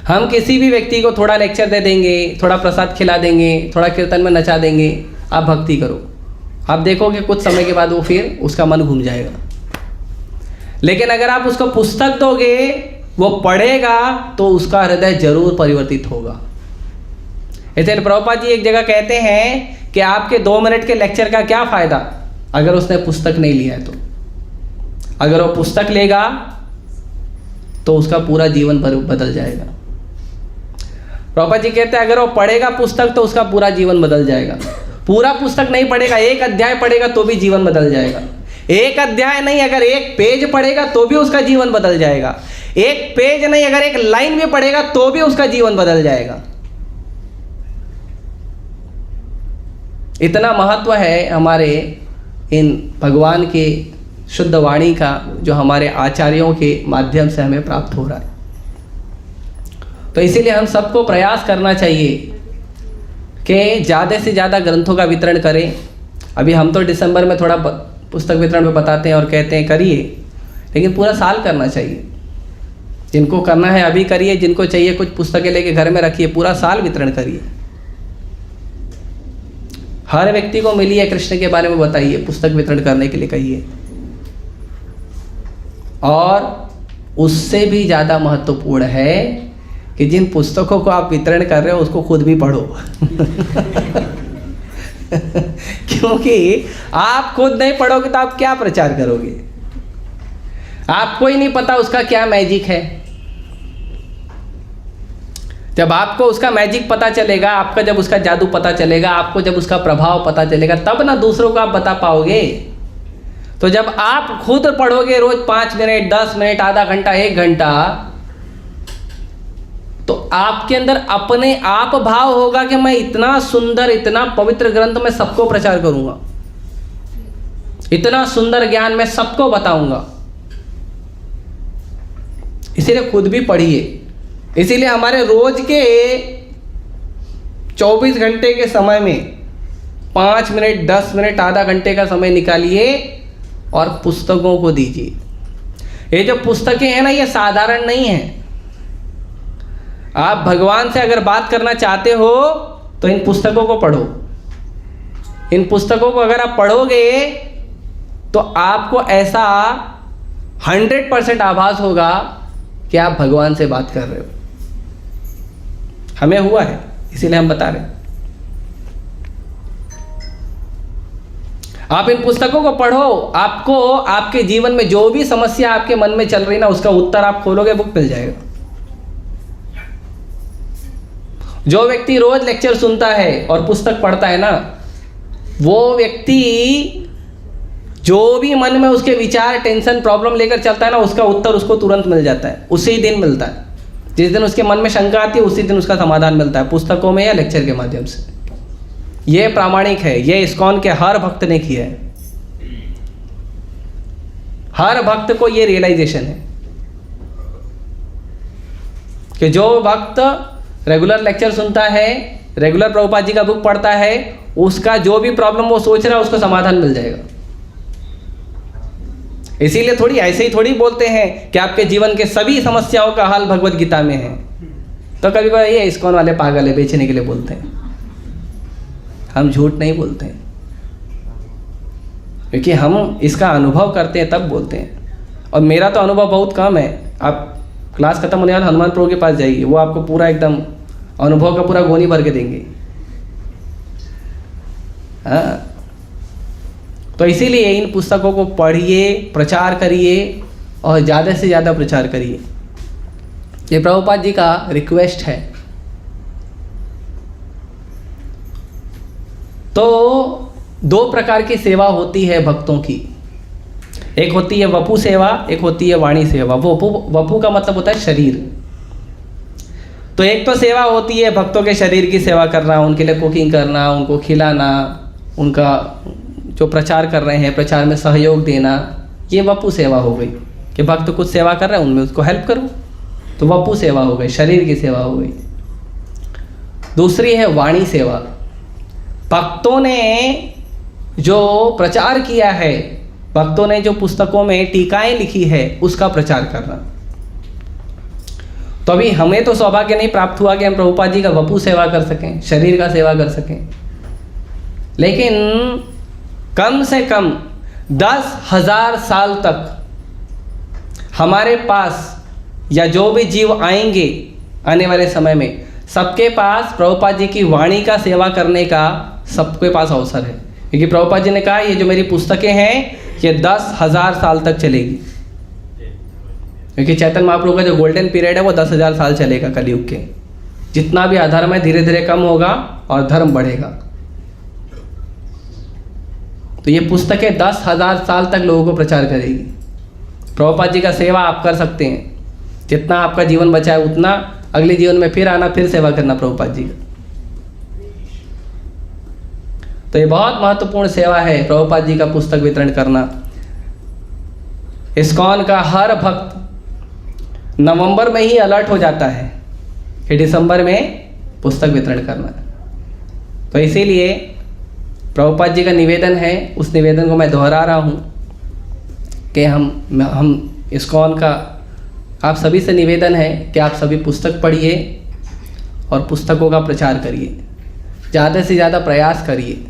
हम किसी भी व्यक्ति को थोड़ा लेक्चर दे देंगे, थोड़ा प्रसाद खिला देंगे, थोड़ा कीर्तन में नचा देंगे, आप भक्ति करो, आप देखोगे कुछ समय के बाद वो फिर उसका मन घूम जाएगा। लेकिन अगर आप उसको पुस्तक दोगे, वो पढ़ेगा तो उसका हृदय जरूर परिवर्तित होगा। इसलिए प्रभुपाद जी एक जगह कहते हैं कि आपके 2 मिनट के लेक्चर का क्या फ़ायदा अगर उसने पुस्तक नहीं लिया है। तो अगर वो पुस्तक लेगा तो उसका पूरा जीवन बदल जाएगा। प्रभुपाद जी कहते हैं अगर वो पढ़ेगा पुस्तक तो उसका पूरा जीवन बदल जाएगा। पूरा पुस्तक नहीं पढ़ेगा, एक अध्याय पढ़ेगा तो भी जीवन बदल जाएगा। एक अध्याय नहीं, अगर एक पेज पढ़ेगा तो भी उसका जीवन बदल जाएगा। एक पेज नहीं, अगर एक लाइन भी पढ़ेगा तो भी उसका जीवन बदल जाएगा। इतना महत्व है हमारे इन भगवान के शुद्ध वाणी का, जो हमारे आचार्यों के माध्यम से हमें प्राप्त हो रहा है। तो इसीलिए हम सबको प्रयास करना चाहिए कि ज़्यादा से ज़्यादा ग्रंथों का वितरण करें। अभी हम तो दिसंबर में थोड़ा पुस्तक वितरण पे बताते हैं और कहते हैं करिए, लेकिन पूरा साल करना चाहिए। जिनको करना है अभी करिए, जिनको चाहिए कुछ पुस्तकें लेके घर में रखिए, पूरा साल वितरण करिए। हर व्यक्ति को मिलिए, कृष्ण के बारे में बताइए, पुस्तक वितरण करने के लिए कहिए। और उससे भी ज़्यादा महत्वपूर्ण है कि जिन पुस्तकों को आप वितरण कर रहे हो उसको खुद भी पढ़ो। क्योंकि आप खुद नहीं पढ़ोगे तो आप क्या प्रचार करोगे? आपको ही नहीं पता उसका क्या मैजिक है। जब आपको उसका मैजिक पता चलेगा, आपका जब उसका जादू पता चलेगा, आपको जब उसका प्रभाव पता चलेगा, तब ना दूसरों को आप बता पाओगे। तो जब आप खुद पढ़ोगे रोज 5 मिनट, 10 मिनट, आधा घंटा, 1 घंटा, तो आपके अंदर अपने आप भाव होगा कि मैं इतना सुंदर, इतना पवित्र ग्रंथ मैं सबको प्रचार करूंगा, इतना सुंदर ज्ञान मैं सबको बताऊंगा। इसीलिए खुद भी पढ़िए। इसीलिए हमारे रोज के 24 घंटे के समय में 5 मिनट, 10 मिनट, आधा घंटे का समय निकालिए और पुस्तकों को दीजिए। ये जो पुस्तकें हैं ना, ये साधारण नहीं है। आप भगवान से अगर बात करना चाहते हो तो इन पुस्तकों को पढ़ो। इन पुस्तकों को अगर आप पढ़ोगे तो आपको ऐसा 100% आभास होगा कि आप भगवान से बात कर रहे हो। हमें हुआ है, इसीलिए हम बता रहे हैं। आप इन पुस्तकों को पढ़ो, आपको आपके जीवन में जो भी समस्या आपके मन में चल रही ना, उसका उत्तर आप खोलोगे, बुक मिल जाएगा। जो व्यक्ति रोज लेक्चर सुनता है और पुस्तक पढ़ता है ना, वो व्यक्ति जो भी मन में उसके विचार, टेंशन, प्रॉब्लम लेकर चलता है ना, उसका उत्तर उसको तुरंत मिल जाता है, उसी दिन मिलता है। जिस दिन उसके मन में शंका आती है उसी दिन उसका समाधान मिलता है, पुस्तकों में या लेक्चर के माध्यम से। ये प्रामाणिक है, ये इस्कॉन के हर भक्त ने किया है। हर भक्त को ये रियलाइजेशन है कि जो भक्त रेगुलर लेक्चर सुनता है, रेगुलर प्रभुपाद जी का बुक पढ़ता है, उसका जो भी प्रॉब्लम वो सोच रहा है उसको समाधान मिल जाएगा। इसीलिए थोड़ी ऐसे ही थोड़ी बोलते हैं कि आपके जीवन के सभी समस्याओं का हल भगवत गीता में है। तो कभी कभी ये इस्कॉन वाले पागल है, बेचने के लिए बोलते हैं। हम झूठ नहीं बोलते हैं, क्योंकि हम इसका अनुभव करते हैं तब बोलते हैं। और मेरा तो अनुभव बहुत कम है। आप क्लास खत्म होने वाले हनुमान प्रभु के पास जाइए, वो आपको पूरा एकदम अनुभव का पूरा गोनी भर के देंगे। हाँ, तो इसीलिए इन पुस्तकों को पढ़िए, प्रचार करिए और ज़्यादा से ज़्यादा प्रचार करिए। ये प्रभुपाद जी का रिक्वेस्ट है। तो 2 प्रकार की सेवा होती है भक्तों की। एक होती है वपु सेवा, एक होती है वाणी सेवा। वपु का मतलब होता है शरीर। तो एक तो सेवा होती है भक्तों के शरीर की सेवा करना, उनके लिए कुकिंग करना, उनको खिलाना, उनका जो प्रचार कर रहे हैं प्रचार में सहयोग देना, ये वपु सेवा हो गई कि भक्त कुछ सेवा कर रहे हैं उनमें उसको हेल्प करो। तो वपु सेवा हो गई, शरीर की सेवा हो गई। दूसरी है वाणी सेवा। भक्तों ने जो प्रचार किया है, भक्तों ने जो पुस्तकों में टीकाएं लिखी है, उसका प्रचार करना। तो अभी हमें तो सौभाग्य नहीं प्राप्त हुआ कि हम प्रभुपाद जी का वपु सेवा कर सकें, शरीर का सेवा कर सकें, लेकिन कम से कम 10,000 साल तक हमारे पास या जो भी जीव आएंगे आने वाले समय में, सबके पास प्रभुपाद जी की वाणी का सेवा करने का सबके पास अवसर है। क्योंकि प्रभुपाद जी ने कहा ये जो मेरी पुस्तकें हैं ये 10,000 साल तक चलेगी। क्योंकि चैतन्य महाप्रभु का जो गोल्डन पीरियड है वो 10,000 साल चलेगा कलयुग के। जितना भी अधर्म है धीरे धीरे कम होगा और धर्म बढ़ेगा। तो ये पुस्तकें 10,000 साल तक लोगों को प्रचार करेगी। प्रभुपाद जी का सेवा आप कर सकते हैं, जितना आपका जीवन बचा है उतना अगले जीवन में फिर आना, फिर सेवा करना प्रभुपाद जी का। तो ये बहुत महत्वपूर्ण सेवा है प्रभुपाद जी का पुस्तक वितरण करना। इस्कॉन का हर भक्त नवंबर में ही अलर्ट हो जाता है कि दिसंबर में पुस्तक वितरण करना है। तो इसीलिए प्रभुपाद जी का निवेदन है, उस निवेदन को मैं दोहरा रहा हूँ कि हम इस्कॉन का आप सभी से निवेदन है कि आप सभी पुस्तक पढ़िए और पुस्तकों का प्रचार करिए, ज़्यादा से ज़्यादा प्रयास करिए।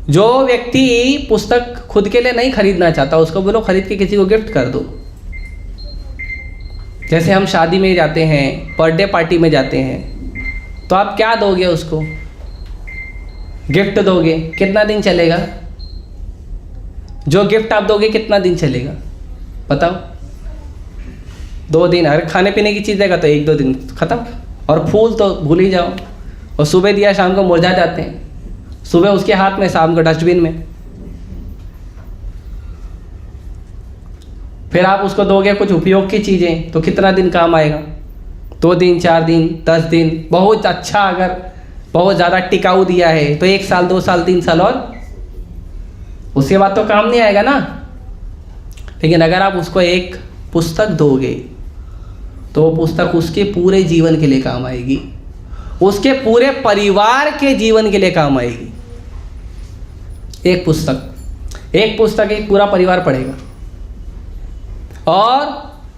जो व्यक्ति पुस्तक खुद के लिए नहीं खरीदना चाहता उसको बोलो खरीद के किसी को गिफ्ट कर दो। जैसे हम शादी में जाते हैं, बर्थडे पार्टी में जाते हैं, तो आप क्या दोगे उसको? गिफ्ट दोगे, कितना दिन चलेगा? जो गिफ्ट आप दोगे कितना दिन चलेगा बताओ? 2 दिन। अरे खाने पीने की चीज़ देगा तो 1-2 दिन ख़त्म। और फूल तो भूल ही जाओ, और सुबह दिया शाम को मुरझा जाते हैं। सुबह उसके हाथ में, शाम को डस्टबिन में। फिर आप उसको दोगे कुछ उपयोग की चीज़ें तो कितना दिन काम आएगा? 2 दिन, 4 दिन, 10 दिन। बहुत अच्छा, अगर बहुत ज़्यादा टिकाऊ दिया है तो 1 साल, 2 साल, 3 साल, और उसके बाद तो काम नहीं आएगा ना। लेकिन अगर आप उसको एक पुस्तक दोगे तो वो पुस्तक उसके पूरे जीवन के लिए काम आएगी, उसके पूरे परिवार के जीवन के लिए काम आएगी। एक पुस्तक एक पूरा परिवार पढ़ेगा। और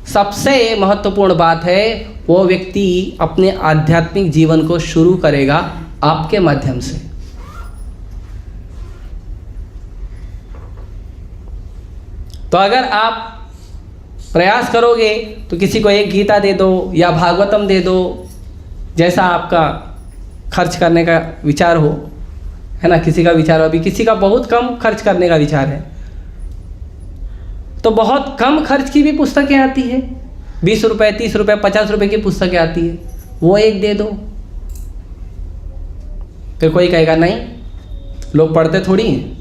सबसे महत्वपूर्ण बात है, वो व्यक्ति अपने आध्यात्मिक जीवन को शुरू करेगा आपके माध्यम से। तो अगर आप प्रयास करोगे तो किसी को एक गीता दे दो या भागवतम दे दो, जैसा आपका खर्च करने का विचार हो, है ना। किसी का विचार हो, अभी किसी का बहुत कम खर्च करने का विचार है, तो बहुत कम खर्च की भी पुस्तकें आती है। 20 रुपये, 30 रुपये, 50 रुपये की पुस्तकें आती है, वो एक दे दो। फिर कोई कहेगा नहीं, लोग पढ़ते थोड़ी हैं।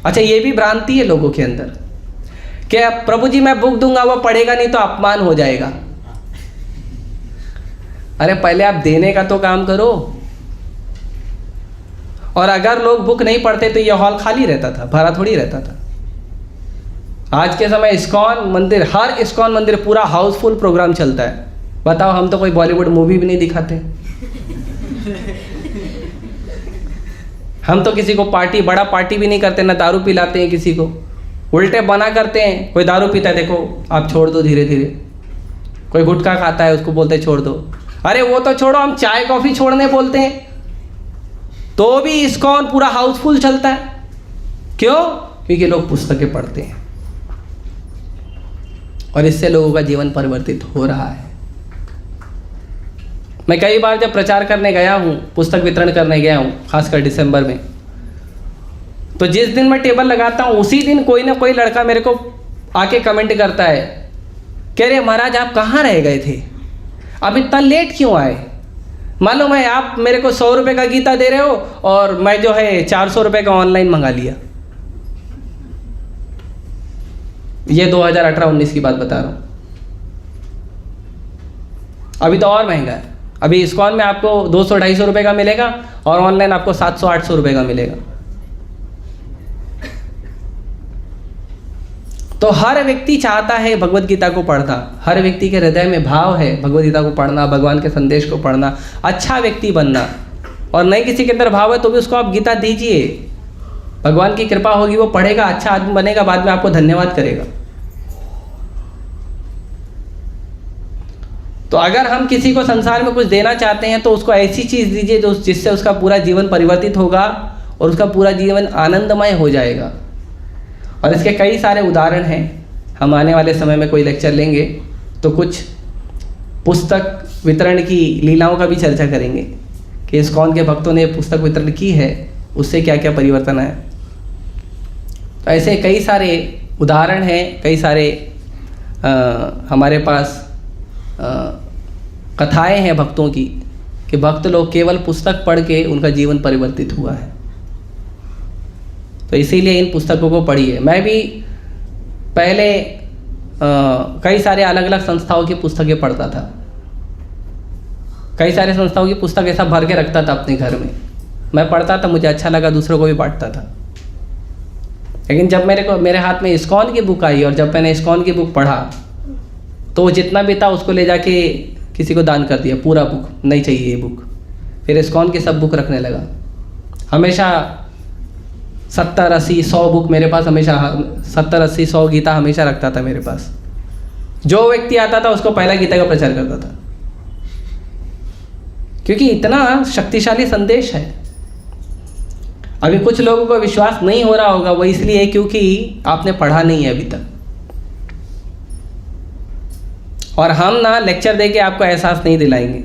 अच्छा, ये भी भ्रांति है लोगों के अंदर कि प्रभु जी मैं बुक दूंगा, वो पढ़ेगा नहीं तो अपमान हो जाएगा। अरे पहले आप देने का तो काम करो। और अगर लोग बुक नहीं पढ़ते तो ये हॉल खाली रहता था, भरा थोड़ी रहता था। आज के समय इस्कॉन मंदिर, हर इस्कॉन मंदिर पूरा हाउसफुल प्रोग्राम चलता है। बताओ, हम तो कोई बॉलीवुड मूवी भी नहीं दिखाते। हम तो किसी को पार्टी, बड़ा पार्टी भी नहीं करते, ना दारू पिलाते हैं किसी को। उल्टे बना करते हैं, कोई दारू पीता है, देखो आप छोड़ दो धीरे धीरे। कोई गुटखा खाता है, उसको बोलते छोड़ दो। अरे वो तो छोड़ो, हम चाय कॉफ़ी छोड़ने बोलते हैं तो भी इस्कॉन पूरा हाउसफुल चलता है। क्यों? क्योंकि लोग पुस्तकें पढ़ते हैं और इससे लोगों का जीवन परिवर्तित हो रहा है। मैं कई बार जब प्रचार करने गया हूँ, पुस्तक वितरण करने गया हूँ, खासकर दिसंबर में, तो जिस दिन मैं टेबल लगाता हूँ उसी दिन कोई ना कोई लड़का मेरे को आके कमेंट करता है, कह रहे महाराज आप कहाँ रह गए थे, अब इतना लेट क्यों आए? मालूम है आप मेरे को 100 रुपये का गीता दे रहे हो और मैं जो है 400 रुपये का ऑनलाइन मंगा लिया। ये 2018-19 की बात बता रहा हूँ। अभी तो और महंगा है। अभी इस्कॉन में आपको 200-250 रुपये का मिलेगा और ऑनलाइन आपको 700-800 रुपये का मिलेगा। तो हर व्यक्ति चाहता है भगवत गीता को पढ़ना, हर व्यक्ति के हृदय में भाव है भगवत गीता को पढ़ना, भगवान के संदेश को पढ़ना, अच्छा व्यक्ति बनना। और नहीं किसी के अंदर भाव है तो भी उसको आप गीता दीजिए, भगवान की कृपा होगी, वो पढ़ेगा, अच्छा आदमी बनेगा, बाद में आपको धन्यवाद करेगा। तो अगर हम किसी को संसार में कुछ देना चाहते हैं तो उसको ऐसी चीज़ दीजिए जो जिससे उसका पूरा जीवन परिवर्तित होगा और उसका पूरा जीवन आनंदमय हो जाएगा। और इसके कई सारे उदाहरण हैं। हम आने वाले समय में कोई लेक्चर लेंगे तो कुछ पुस्तक वितरण की लीलाओं का भी चर्चा करेंगे कि इस्कॉन के भक्तों ने पुस्तक वितरण की है, उससे क्या क्या परिवर्तन आया। तो ऐसे कई सारे उदाहरण हैं, कई सारे हमारे पास कथाएं हैं भक्तों की कि भक्त लोग केवल पुस्तक पढ़ के उनका जीवन परिवर्तित हुआ है। तो इसीलिए इन पुस्तकों को पढ़िए। मैं भी पहले कई सारे अलग अलग संस्थाओं की पुस्तकें पढ़ता था, कई सारे संस्थाओं की पुस्तक ऐसा भर के रखता था अपने घर में। मैं पढ़ता था, मुझे अच्छा लगा, दूसरों को भी बांटता था। लेकिन जब मेरे हाथ में इस्कॉन की बुक आई और जब मैंने इस्कॉन की बुक पढ़ा तो जितना भी था उसको ले जाके किसी को दान कर दिया, पूरा बुक नहीं चाहिए ये बुक। फिर इस्कॉन की सब बुक रखने लगा। हमेशा 70, 80, 100 बुक मेरे पास, हमेशा 70, 80, 100 गीता हमेशा रखता था मेरे पास। जो व्यक्ति आता था उसको पहला गीता का प्रचार करता था, क्योंकि इतना शक्तिशाली संदेश है। अभी कुछ लोगों को विश्वास नहीं हो रहा होगा, वो इसलिए क्योंकि आपने पढ़ा नहीं है अभी तक। और हम ना लेक्चर देके आपको एहसास नहीं दिलाएंगे,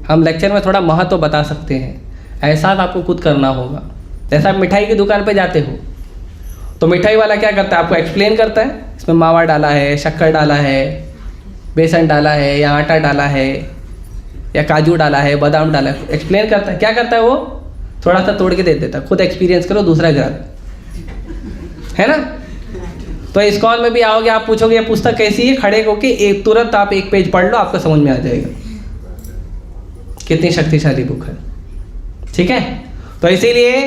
हम लेक्चर में थोड़ा महत्व बता सकते हैं, एहसास आपको खुद करना होगा। जैसा आप मिठाई की दुकान पे जाते हो तो मिठाई वाला क्या करता है, आपको एक्सप्लेन करता है, इसमें मावा डाला है, शक्कर डाला है, बेसन डाला है, या आटा डाला है, या काजू डाला है, बादाम डाला है, एक्सप्लेन करता है। क्या करता है वो, थोड़ा सा तोड़ के दे देता है, खुद एक्सपीरियंस करो, दूसरा ग्राहक, है ना। तो इस्कॉन में भी आओगे, आप पूछोगे ये पुस्तक कैसी है, खड़े होके एक तुरंत आप एक पेज पढ़ लो, आपको समझ में आ जाएगा कितनी शक्तिशाली बुक है। ठीक है, तो इसीलिए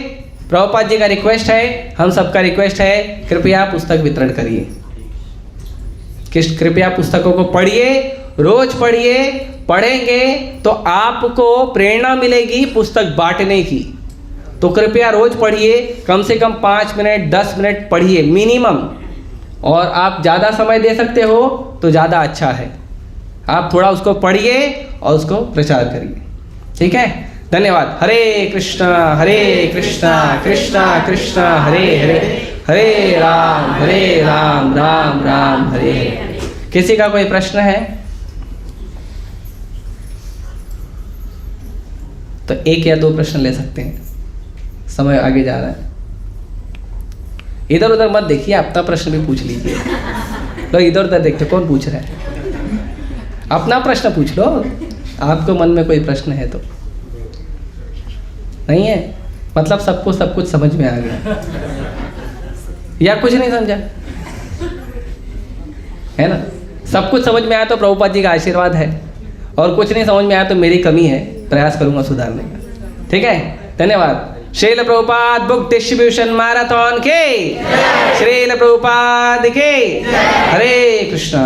प्रभुपाद जी का रिक्वेस्ट है, हम सबका रिक्वेस्ट है, कृपया पुस्तक वितरण करिए, कृपया पुस्तकों को पढ़िए, रोज पढ़िए। पढ़ेंगे तो आपको प्रेरणा मिलेगी पुस्तक बांटने की। तो कृपया रोज पढ़िए, कम से कम 5 मिनट 10 मिनट पढ़िए मिनिमम। और आप ज़्यादा समय दे सकते हो तो ज़्यादा अच्छा है। आप थोड़ा उसको पढ़िए और उसको प्रचार करिए। ठीक है, धन्यवाद। हरे कृष्णा कृष्णा कृष्णा हरे हरे, हरे राम राम राम हरे हरे। किसी का कोई प्रश्न है तो 1 या 2 प्रश्न ले सकते हैं, समय आगे जा रहा है। इधर उधर मत देखिए, अपना प्रश्न भी पूछ लीजिए। लोग इधर उधर देखते कौन पूछ रहा है, अपना प्रश्न पूछ लो। आपको मन में कोई प्रश्न है तो नहीं है, मतलब सबको सब कुछ समझ में आ गया या कुछ नहीं समझा, है ना। सब कुछ समझ में आया तो प्रभुपाद जी का आशीर्वाद है, और कुछ नहीं समझ में आया तो मेरी कमी है, प्रयास करूंगा सुधारने का। ठीक है, धन्यवाद। Srila Prabhupada book distribution marathon के, श्रील प्रभुपाद के, हरे कृष्णा।